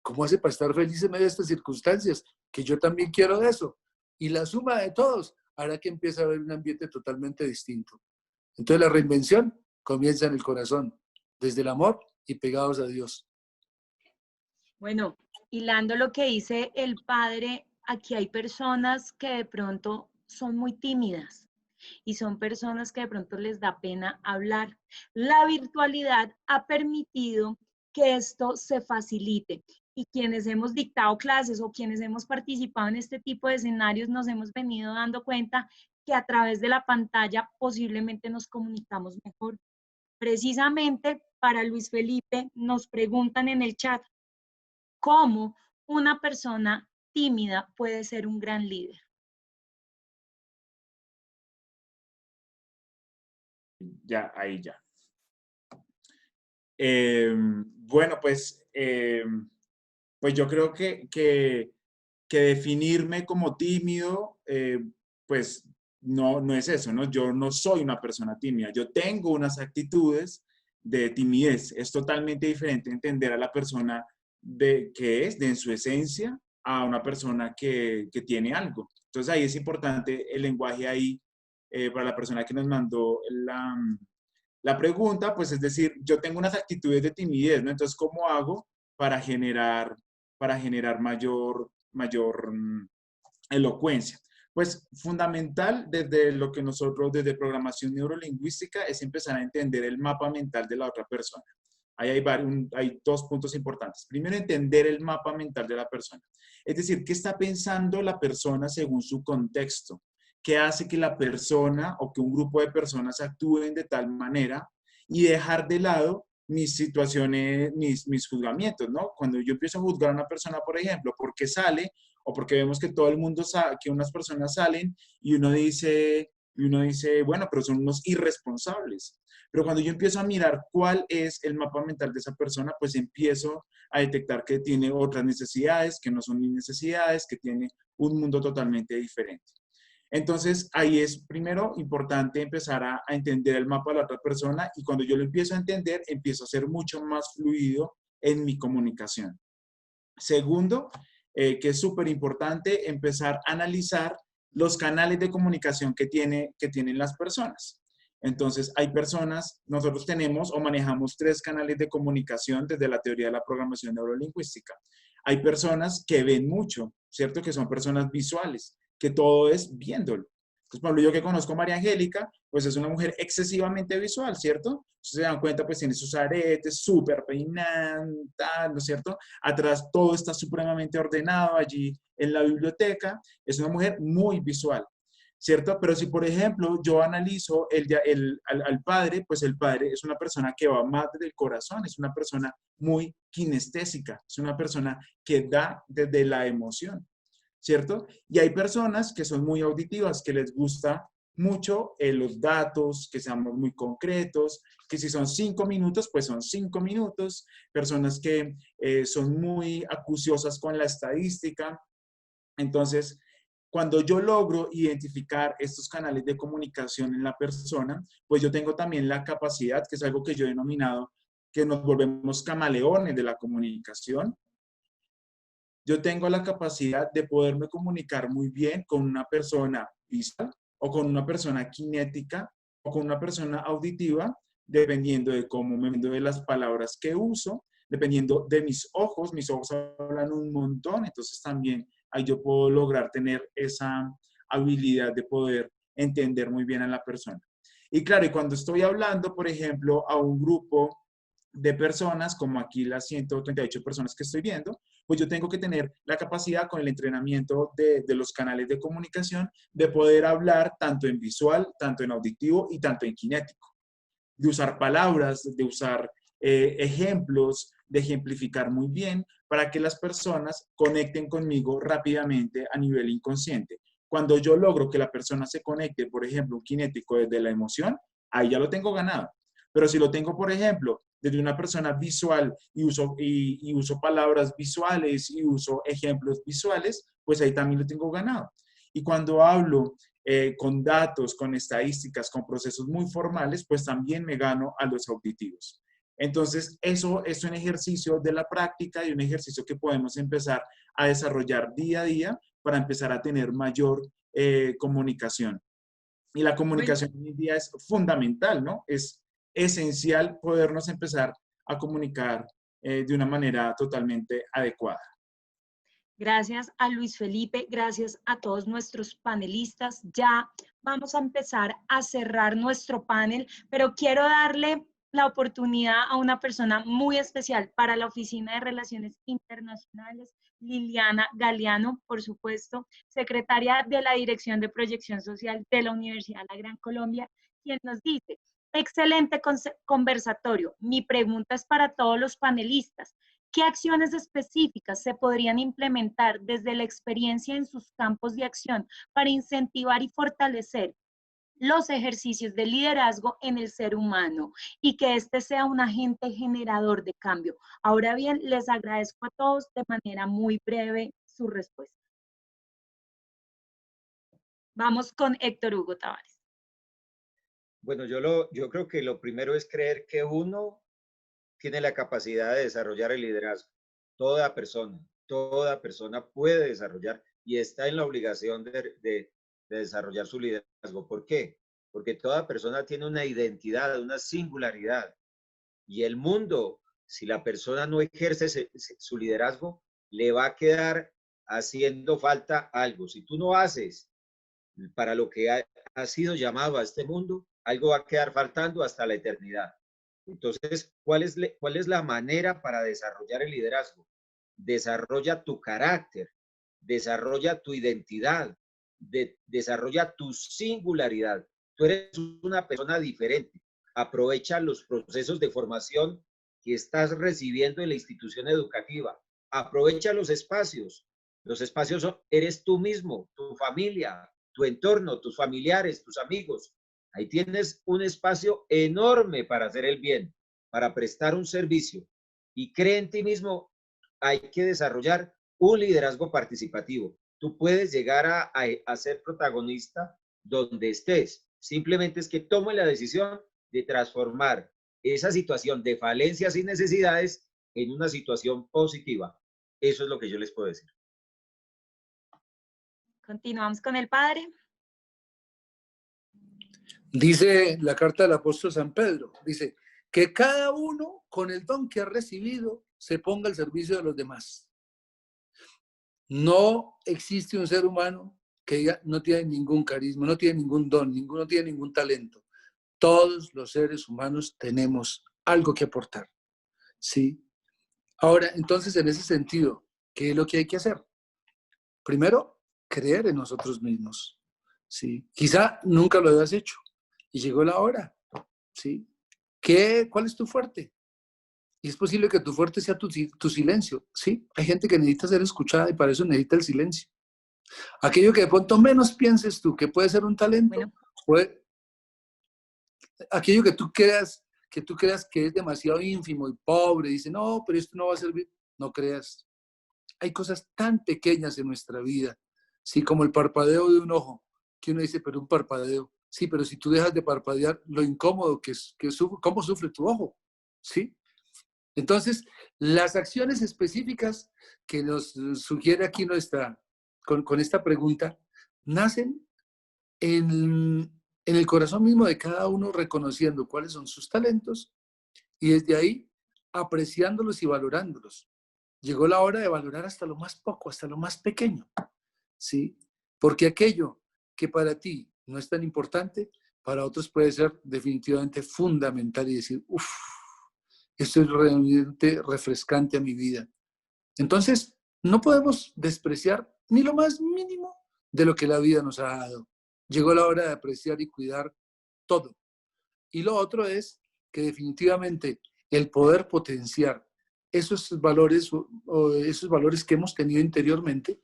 ¿Cómo hace para estar feliz en medio de estas circunstancias? Que yo también quiero de eso. Y la suma de todos hará que empiece a haber un ambiente totalmente distinto. Entonces la reinvención comienza en el corazón, desde el amor y pegados a Dios. Bueno, hilando lo que dice el padre, aquí hay personas que de pronto son muy tímidas y son personas que de pronto les da pena hablar. La virtualidad ha permitido que esto se facilite y quienes hemos dictado clases o quienes hemos participado en este tipo de escenarios nos hemos venido dando cuenta que a través de la pantalla posiblemente nos comunicamos mejor. Precisamente para Luis Felipe nos preguntan en el chat, ¿cómo una persona tímida puede ser un gran líder? Ya, ahí ya. Bueno, pues yo creo que definirme como tímido, pues no es eso, ¿no? Yo no soy una persona tímida, yo tengo unas actitudes de timidez. Es totalmente diferente entender a la persona que es, en su esencia, a una persona que tiene algo. Entonces ahí es importante el lenguaje ahí, para la persona que nos mandó la pregunta, pues es decir, yo tengo unas actitudes de timidez, ¿no? Entonces, ¿cómo hago para generar mayor elocuencia? Pues fundamental desde lo que nosotros, desde programación neurolingüística, es empezar a entender el mapa mental de la otra persona. Ahí hay dos puntos importantes. Primero, entender el mapa mental de la persona. Es decir, ¿qué está pensando la persona según su contexto? ¿Qué hace que la persona o que un grupo de personas actúen de tal manera? Y dejar de lado mis situaciones, mis juzgamientos, ¿no? Cuando yo empiezo a juzgar a una persona, por ejemplo, porque sale o porque vemos que todo el mundo sabe, que unas personas salen y uno dice, bueno, pero son unos irresponsables. Pero cuando yo empiezo a mirar cuál es el mapa mental de esa persona, pues empiezo a detectar que tiene otras necesidades, que no son mis necesidades, que tiene un mundo totalmente diferente. Entonces, ahí es primero importante empezar a entender el mapa de la otra persona y cuando yo lo empiezo a entender, empiezo a ser mucho más fluido en mi comunicación. Segundo, que es súper importante, empezar a analizar los canales de comunicación que tienen las personas. Entonces, hay personas, nosotros tenemos o manejamos 3 canales de comunicación desde la teoría de la programación neurolingüística. Hay personas que ven mucho, ¿cierto? Que son personas visuales, que todo es viéndolo. Entonces, por ejemplo, yo que conozco a María Angélica, pues es una mujer excesivamente visual, ¿cierto? Si se dan cuenta, pues tiene sus aretes, súper peinada, ¿no es cierto? Atrás todo está supremamente ordenado allí en la biblioteca. Es una mujer muy visual, ¿cierto? Pero si, por ejemplo, yo analizo al padre, pues el padre es una persona que va más del corazón, es una persona muy kinestésica, es una persona que da desde la emoción, ¿cierto? Y hay personas que son muy auditivas, que les gusta mucho los datos, que seamos muy concretos, que si son 5 minutos, pues son 5 minutos. Personas que son muy acuciosas con la estadística. Entonces, cuando yo logro identificar estos canales de comunicación en la persona, pues yo tengo también la capacidad, que es algo que yo he denominado, que nos volvemos camaleones de la comunicación. Yo tengo la capacidad de poderme comunicar muy bien con una persona visual o con una persona kinética o con una persona auditiva, dependiendo de cómo me vendo de las palabras que uso, dependiendo de mis ojos hablan un montón, entonces también ahí yo puedo lograr tener esa habilidad de poder entender muy bien a la persona. Y claro, y cuando estoy hablando, por ejemplo, a un grupo de personas, como aquí las 138 personas que estoy viendo, pues yo tengo que tener la capacidad con el entrenamiento de los canales de comunicación de poder hablar tanto en visual, tanto en auditivo y tanto en kinético. De usar palabras, de usar ejemplos, de ejemplificar muy bien para que las personas conecten conmigo rápidamente a nivel inconsciente. Cuando yo logro que la persona se conecte, por ejemplo, un kinético desde la emoción, ahí ya lo tengo ganado. Pero si lo tengo, por ejemplo, desde una persona visual y uso palabras visuales y uso ejemplos visuales, pues ahí también lo tengo ganado. Y cuando hablo con datos, con estadísticas, con procesos muy formales, pues también me gano a los auditivos. Entonces, eso es un ejercicio de la práctica y un ejercicio que podemos empezar a desarrollar día a día para empezar a tener mayor comunicación. Y la comunicación hoy en día es fundamental, ¿no? Es esencial podernos empezar a comunicar de una manera totalmente adecuada. Gracias a Luis Felipe, gracias a todos nuestros panelistas. Ya vamos a empezar a cerrar nuestro panel, pero quiero darle la oportunidad a una persona muy especial para la Oficina de Relaciones Internacionales, Liliana Galeano, por supuesto, secretaria de la Dirección de Proyección Social de la Universidad La Gran Colombia, quien nos dice: excelente conversatorio. Mi pregunta es para todos los panelistas. ¿Qué acciones específicas se podrían implementar desde la experiencia en sus campos de acción para incentivar y fortalecer los ejercicios de liderazgo en el ser humano y que este sea un agente generador de cambio? Ahora bien, les agradezco a todos de manera muy breve su respuesta. Vamos con Héctor Hugo Tavares. Bueno, yo creo que lo primero es creer que uno tiene la capacidad de desarrollar el liderazgo. Toda persona puede desarrollar y está en la obligación de desarrollar su liderazgo. ¿Por qué? Porque toda persona tiene una identidad, una singularidad. Y el mundo, si la persona no ejerce su liderazgo, le va a quedar haciendo falta algo. Si tú no haces para lo que ha sido llamado a este mundo, algo va a quedar faltando hasta la eternidad. Entonces, cuál es la manera para desarrollar el liderazgo? Desarrolla tu carácter, desarrolla tu identidad, desarrolla tu singularidad. Tú eres una persona diferente. Aprovecha los procesos de formación que estás recibiendo en la institución educativa. Aprovecha los espacios. Los espacios son, eres tú mismo, tu familia, tu entorno, tus familiares, tus amigos. Ahí tienes un espacio enorme para hacer el bien, para prestar un servicio. Y cree en ti mismo. Hay que desarrollar un liderazgo participativo. Tú puedes llegar a ser protagonista donde estés. Simplemente es que tome la decisión de transformar esa situación de falencias y necesidades en una situación positiva. Eso es lo que yo les puedo decir. Continuamos con el Padre. Dice la carta del apóstol San Pedro, dice, que cada uno con el don que ha recibido se ponga al servicio de los demás. No existe un ser humano que no tiene ningún carisma, no tiene ningún don, no tiene ningún talento. Todos los seres humanos tenemos algo que aportar, ¿sí? Ahora, entonces, en ese sentido, ¿qué es lo que hay que hacer? Primero, creer en nosotros mismos, ¿sí? Quizá nunca lo hayas hecho y llegó la hora, ¿sí? ¿Cuál es tu fuerte? Y es posible que tu fuerte sea tu silencio, ¿sí? Hay gente que necesita ser escuchada y para eso necesita el silencio. Aquello que de pronto menos pienses tú que puede ser un talento, aquello que tú creas que es demasiado ínfimo y pobre, dice, no, pero esto no va a servir. No creas. Hay cosas tan pequeñas en nuestra vida, ¿sí? Como el parpadeo de un ojo, que uno dice, pero un parpadeo. Sí, pero si tú dejas de parpadear, lo incómodo cómo sufre tu ojo, ¿sí? Entonces, las acciones específicas que nos sugiere aquí con esta pregunta, nacen en el corazón mismo de cada uno, reconociendo cuáles son sus talentos y desde ahí apreciándolos y valorándolos. Llegó la hora de valorar hasta lo más poco, hasta lo más pequeño, ¿sí? Porque aquello que para ti no es tan importante, para otros puede ser definitivamente fundamental y decir, uff, esto es realmente refrescante a mi vida. Entonces, no podemos despreciar ni lo más mínimo de lo que la vida nos ha dado. Llegó la hora de apreciar y cuidar todo. Y lo otro es que definitivamente el poder potenciar esos valores que hemos tenido interiormente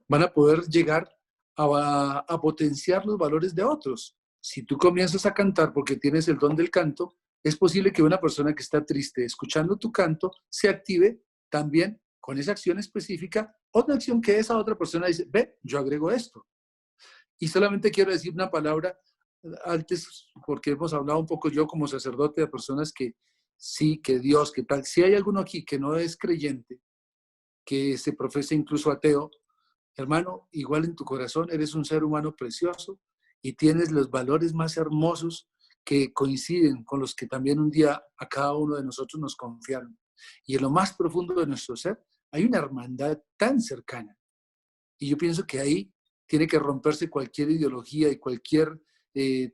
van a poder llegar a potenciar los valores de otros. Si tú comienzas a cantar porque tienes el don del canto, es posible que una persona que está triste escuchando tu canto se active también con esa acción específica, otra acción que esa otra persona dice, ve, yo agrego esto. Y solamente quiero decir una palabra antes, porque hemos hablado un poco yo como sacerdote de personas que sí, que Dios, que tal. Si hay alguno aquí que no es creyente, que se profesa incluso ateo, hermano, igual en tu corazón eres un ser humano precioso y tienes los valores más hermosos que coinciden con los que también un día a cada uno de nosotros nos confiaron. Y en lo más profundo de nuestro ser hay una hermandad tan cercana. Y yo pienso que ahí tiene que romperse cualquier ideología y cualquier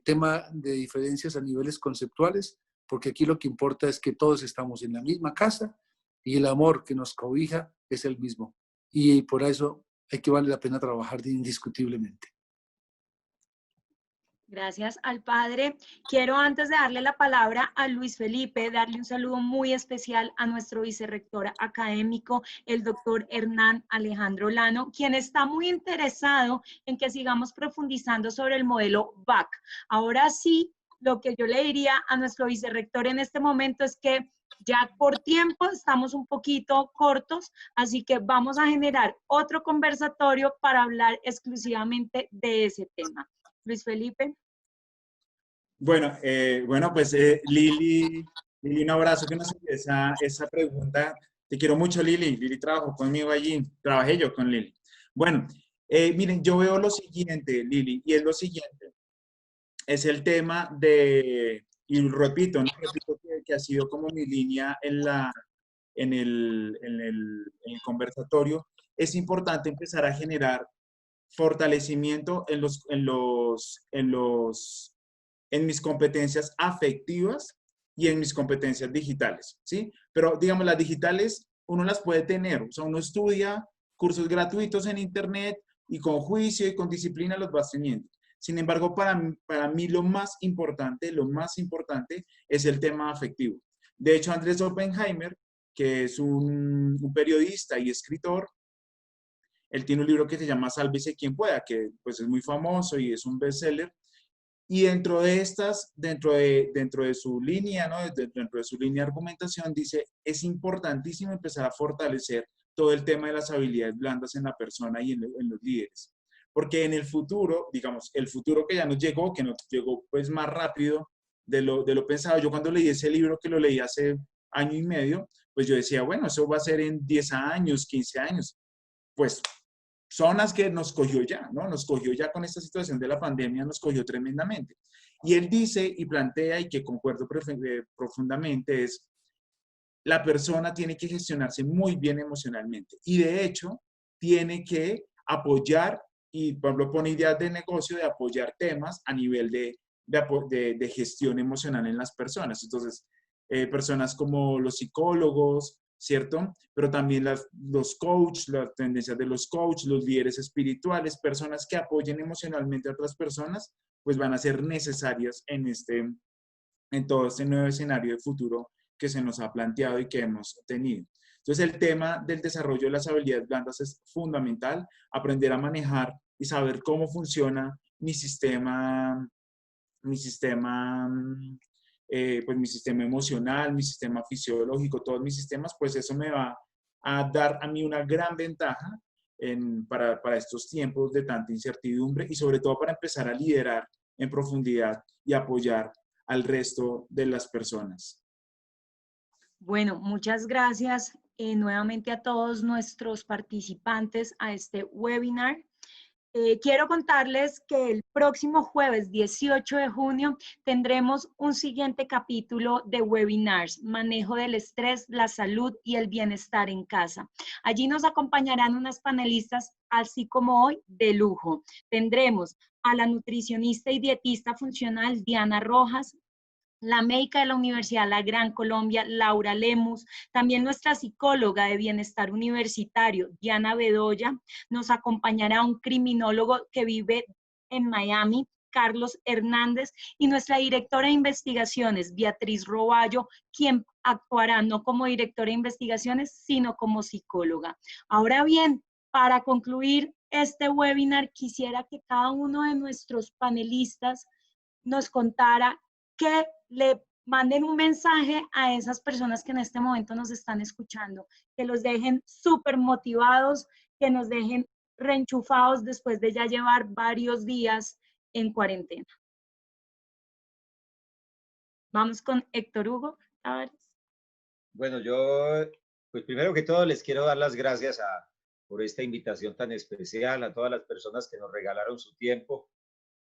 tema de diferencias a niveles conceptuales, porque aquí lo que importa es que todos estamos en la misma casa y el amor que nos cobija es el mismo. Y por eso hay que vale la pena trabajar indiscutiblemente. Gracias al Padre. Quiero, antes de darle la palabra a Luis Felipe, darle un saludo muy especial a nuestro vicerrector académico, el doctor Hernán Alejandro Lano, quien está muy interesado en que sigamos profundizando sobre el modelo VAC. Ahora sí, lo que yo le diría a nuestro vicerrector en este momento es que ya por tiempo estamos un poquito cortos, así que vamos a generar otro conversatorio para hablar exclusivamente de ese tema. Luis Felipe. Bueno, pues Lili, un abrazo que nos envió esa pregunta. Te quiero mucho, Lili. Lili trabajó conmigo allí, trabajé yo con Lili. Bueno, miren, yo veo lo siguiente, Lili, y es lo siguiente. Es el tema y repito, ¿no? Repito que ha sido como mi línea en el conversatorio. Es importante empezar a generar fortalecimiento en mis competencias afectivas y en mis competencias digitales, ¿sí? Pero, digamos, las digitales uno las puede tener, o sea, uno estudia cursos gratuitos en internet y con juicio y con disciplina los vas teniendo. Sin embargo, para mí lo más importante es el tema afectivo. De hecho, Andrés Oppenheimer, que es un periodista y escritor, él tiene un libro que se llama Sálvese quien pueda, que pues es muy famoso y es un bestseller. Y dentro de estas, dentro de su línea, ¿no? Dentro de su línea de argumentación, dice, es importantísimo empezar a fortalecer todo el tema de las habilidades blandas en la persona y en los líderes. Porque en el futuro, digamos, el futuro que ya nos llegó, que nos llegó pues más rápido de lo pensado. Yo cuando leí ese libro, que lo leí hace año y medio, pues yo decía, bueno, eso va a ser en 10 años, 15 años. Pues son las que nos cogió ya, ¿no? Nos cogió ya con esta situación de la pandemia, nos cogió tremendamente. Y él dice y plantea, y que concuerdo profundamente, es la persona tiene que gestionarse muy bien emocionalmente. Y de hecho, tiene que apoyar, y Pablo pone ideas de negocio, de apoyar temas a nivel de gestión emocional en las personas. Entonces, personas como los psicólogos, ¿cierto? Pero también los coaches, las tendencias de los coaches, los líderes espirituales, personas que apoyen emocionalmente a otras personas, pues van a ser necesarias en todo este nuevo escenario de futuro que se nos ha planteado y que hemos tenido. Entonces, el tema del desarrollo de las habilidades blandas es fundamental, aprender a manejar y saber cómo funciona mi sistema pues mi sistema emocional, mi sistema fisiológico, todos mis sistemas, pues eso me va a dar a mí una gran ventaja para estos tiempos de tanta incertidumbre y sobre todo para empezar a liderar en profundidad y apoyar al resto de las personas. Bueno, muchas gracias nuevamente a todos nuestros participantes a este webinar. Quiero contarles que el próximo jueves 18 de junio tendremos un siguiente capítulo de webinars, manejo del estrés, la salud y el bienestar en casa. Allí nos acompañarán unas panelistas, así como hoy, de lujo. Tendremos a la nutricionista y dietista funcional Diana Rojas, la médica de la Universidad La Gran Colombia, Laura Lemus, también nuestra psicóloga de bienestar universitario, Diana Bedoya, nos acompañará un criminólogo que vive en Miami, Carlos Hernández, y nuestra directora de investigaciones, Beatriz Roballo, quien actuará no como directora de investigaciones, sino como psicóloga. Ahora bien, para concluir este webinar, quisiera que cada uno de nuestros panelistas nos contara que le manden un mensaje a esas personas que en este momento nos están escuchando, que los dejen súper motivados, que nos dejen reenchufados después de ya llevar varios días en cuarentena. Vamos con Héctor Hugo Tavares. Bueno, yo, pues primero que todo les quiero dar las gracias por esta invitación tan especial, a todas las personas que nos regalaron su tiempo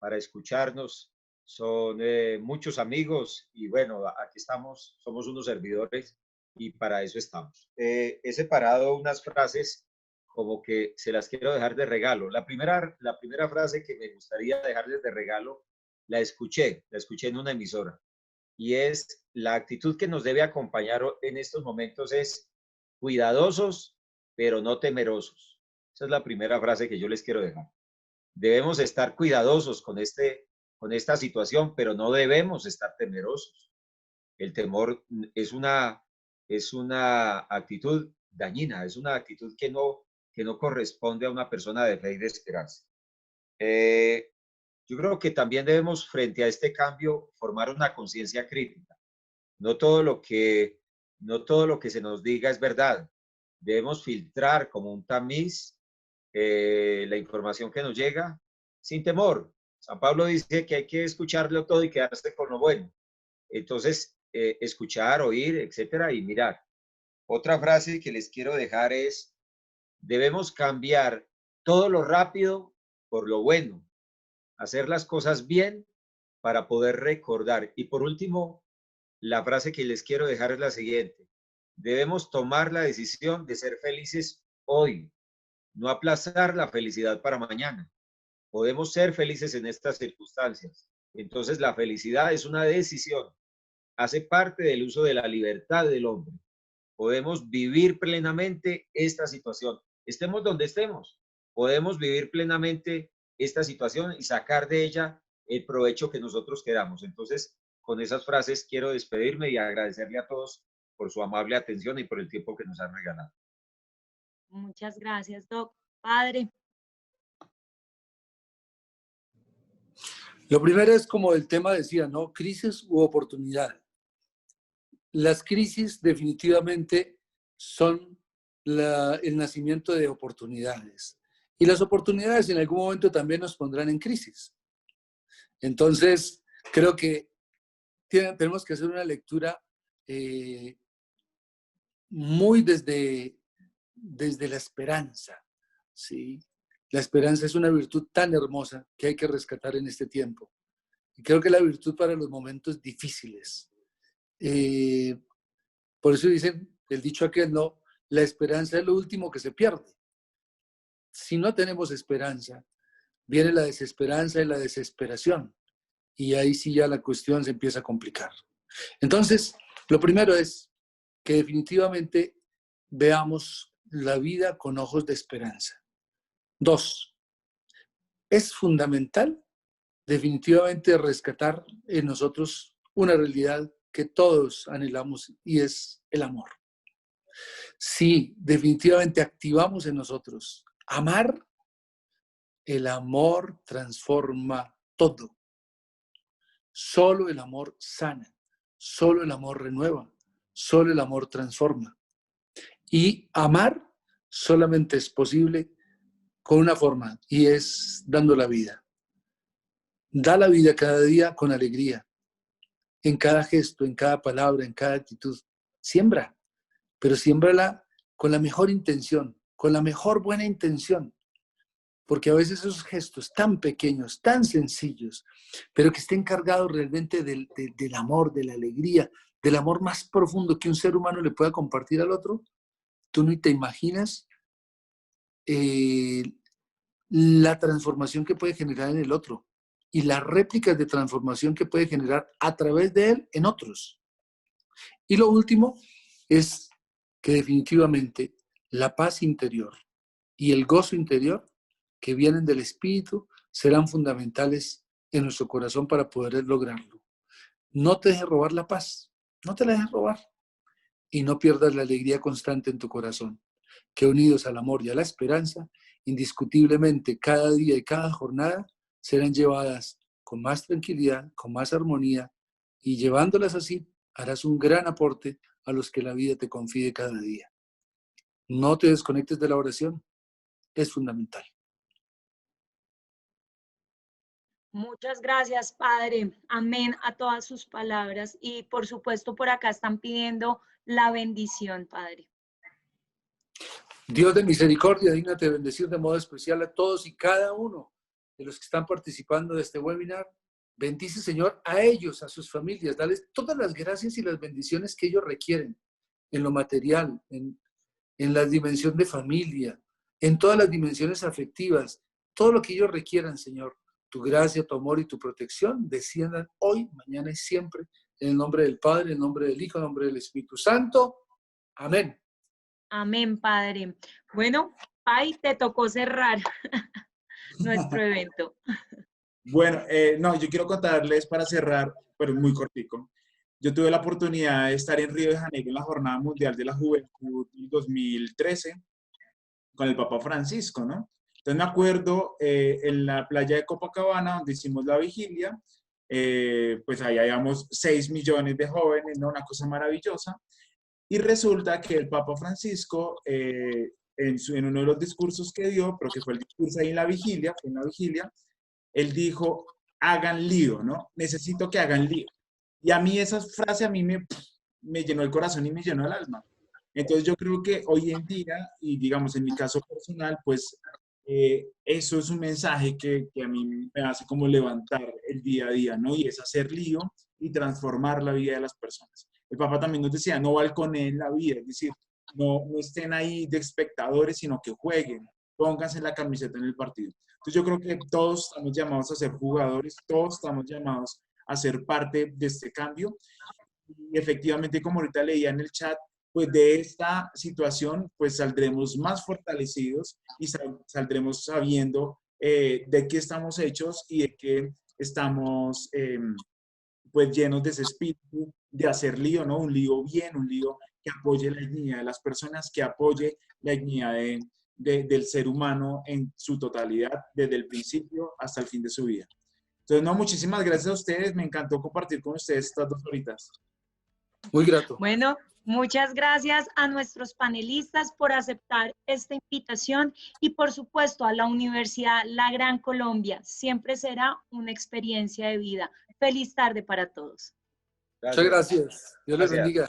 para escucharnos. Son muchos amigos y bueno, aquí estamos, somos unos servidores y para eso estamos. He separado unas frases como que se las quiero dejar de regalo. La primera frase que me gustaría dejarles de regalo la escuché en una emisora y es: la actitud que nos debe acompañar en estos momentos es cuidadosos, pero no temerosos. Esa es la primera frase que yo les quiero dejar. Debemos estar cuidadosos con esta situación, pero no debemos estar temerosos. El temor es una actitud dañina, es una actitud que no corresponde a una persona de fe y de esperanza. Yo creo que también debemos, frente a este cambio, formar una conciencia crítica. No todo lo que se nos diga es verdad. Debemos filtrar como un tamiz la información que nos llega sin temor. San Pablo dice que hay que escucharlo todo y quedarse con lo bueno. Entonces, escuchar, oír, etcétera, y mirar. Otra frase que les quiero dejar es: debemos cambiar todo lo rápido por lo bueno, hacer las cosas bien para poder recordar. Y por último, la frase que les quiero dejar es la siguiente: debemos tomar la decisión de ser felices hoy, no aplazar la felicidad para mañana. Podemos ser felices en estas circunstancias. Entonces, la felicidad es una decisión. hace parte del uso de la libertad del hombre. Podemos vivir plenamente esta situación. Estemos donde estemos, podemos vivir plenamente esta situación y sacar de ella el provecho que nosotros queramos. Entonces, con esas frases quiero despedirme y agradecerle a todos por su amable atención y por el tiempo que nos han regalado. Muchas gracias, Doc. Padre. Lo primero es como el tema decía, ¿no? Crisis u oportunidad. Las crisis definitivamente son el nacimiento de oportunidades. Y las oportunidades en algún momento también nos pondrán en crisis. Entonces, creo que tenemos que hacer una lectura muy desde la esperanza, ¿sí? La esperanza es una virtud tan hermosa que hay que rescatar en este tiempo. Y creo que la virtud para los momentos difíciles. Por eso dicen, el dicho aquel, no, la esperanza es lo último que se pierde. Si no tenemos esperanza, viene la desesperanza y la desesperación. Y ahí sí ya la cuestión se empieza a complicar. Entonces, lo primero es que definitivamente veamos la vida con ojos de esperanza. 2, es fundamental definitivamente rescatar en nosotros una realidad que todos anhelamos y es el amor. Si definitivamente activamos en nosotros amar, el amor transforma todo. Solo el amor sana, solo el amor renueva, solo el amor transforma. Y amar solamente es posible con una forma, y es dando la vida. Da la vida cada día con alegría, en cada gesto, en cada palabra, en cada actitud. Siembra, pero siémbrala con la mejor intención, con la mejor buena intención. Porque a veces esos gestos tan pequeños, tan sencillos, pero que estén cargados realmente del amor, de la alegría, del amor más profundo que un ser humano le pueda compartir al otro, tú ni te imaginas la transformación que puede generar en el otro y las réplicas de transformación que puede generar a través de él en otros. Y lo último es que definitivamente la paz interior y el gozo interior que vienen del espíritu serán fundamentales en nuestro corazón para poder lograrlo. No te dejes robar la paz, no te la dejes robar y no pierdas la alegría constante en tu corazón, que unidos al amor y a la esperanza, indiscutiblemente cada día y cada jornada serán llevadas con más tranquilidad, con más armonía y llevándolas así harás un gran aporte a los que la vida te confíe cada día. No te desconectes de la oración, es fundamental. Muchas gracias, Padre. Amén a todas sus palabras. Y por supuesto, por acá están pidiendo la bendición, Padre. Dios de misericordia, dígnate de bendecir de modo especial a todos y cada uno de los que están participando de este webinar. Bendice, Señor, a ellos, a sus familias. Dales todas las gracias y las bendiciones que ellos requieren en lo material, en la dimensión de familia, en todas las dimensiones afectivas, todo lo que ellos requieran, Señor. Tu gracia, tu amor y tu protección desciendan hoy, mañana y siempre, en el nombre del Padre, en el nombre del Hijo, en el nombre del Espíritu Santo. Amén. Amén, Padre. Bueno, Pai, te tocó cerrar nuestro evento. Bueno, no, yo quiero contarles para cerrar, pero muy cortico. Yo tuve la oportunidad de estar en Río de Janeiro en la Jornada Mundial de la Juventud 2013 con el Papa Francisco, ¿no? Entonces me acuerdo en la playa de Copacabana, donde hicimos la vigilia, pues ahí habíamos 6 millones de jóvenes, ¿no? Una cosa maravillosa. Y resulta que el Papa Francisco, en uno de los discursos que dio, pero que fue el discurso ahí en la vigilia, él dijo, hagan lío, ¿no? Necesito que hagan lío. Y a mí esa frase a mí me llenó el corazón y me llenó el alma. Entonces yo creo que hoy en día, y digamos en mi caso personal, pues eso es un mensaje que a mí me hace como levantar el día a día, ¿no? Y es hacer lío y transformar la vida de las personas. El Papa también nos decía, no balconeen la vida, es decir, no estén ahí de espectadores, sino que jueguen, pónganse la camiseta en el partido. Entonces yo creo que todos estamos llamados a ser jugadores, todos estamos llamados a ser parte de este cambio. y efectivamente, como ahorita leía en el chat, pues de esta situación pues saldremos más fortalecidos y saldremos sabiendo de qué estamos hechos y de qué estamos pues llenos de ese espíritu de hacer lío, ¿no? Un lío bien, un lío que apoye la dignidad de las personas, que apoye la dignidad del ser humano en su totalidad, desde el principio hasta el fin de su vida. Entonces, no, muchísimas gracias a ustedes. Me encantó compartir con ustedes estas 2 horitas. Muy grato. Bueno, muchas gracias a nuestros panelistas por aceptar esta invitación y por supuesto a la Universidad La Gran Colombia. Siempre será una experiencia de vida. Feliz tarde para todos. Muchas gracias. Dios les bendiga.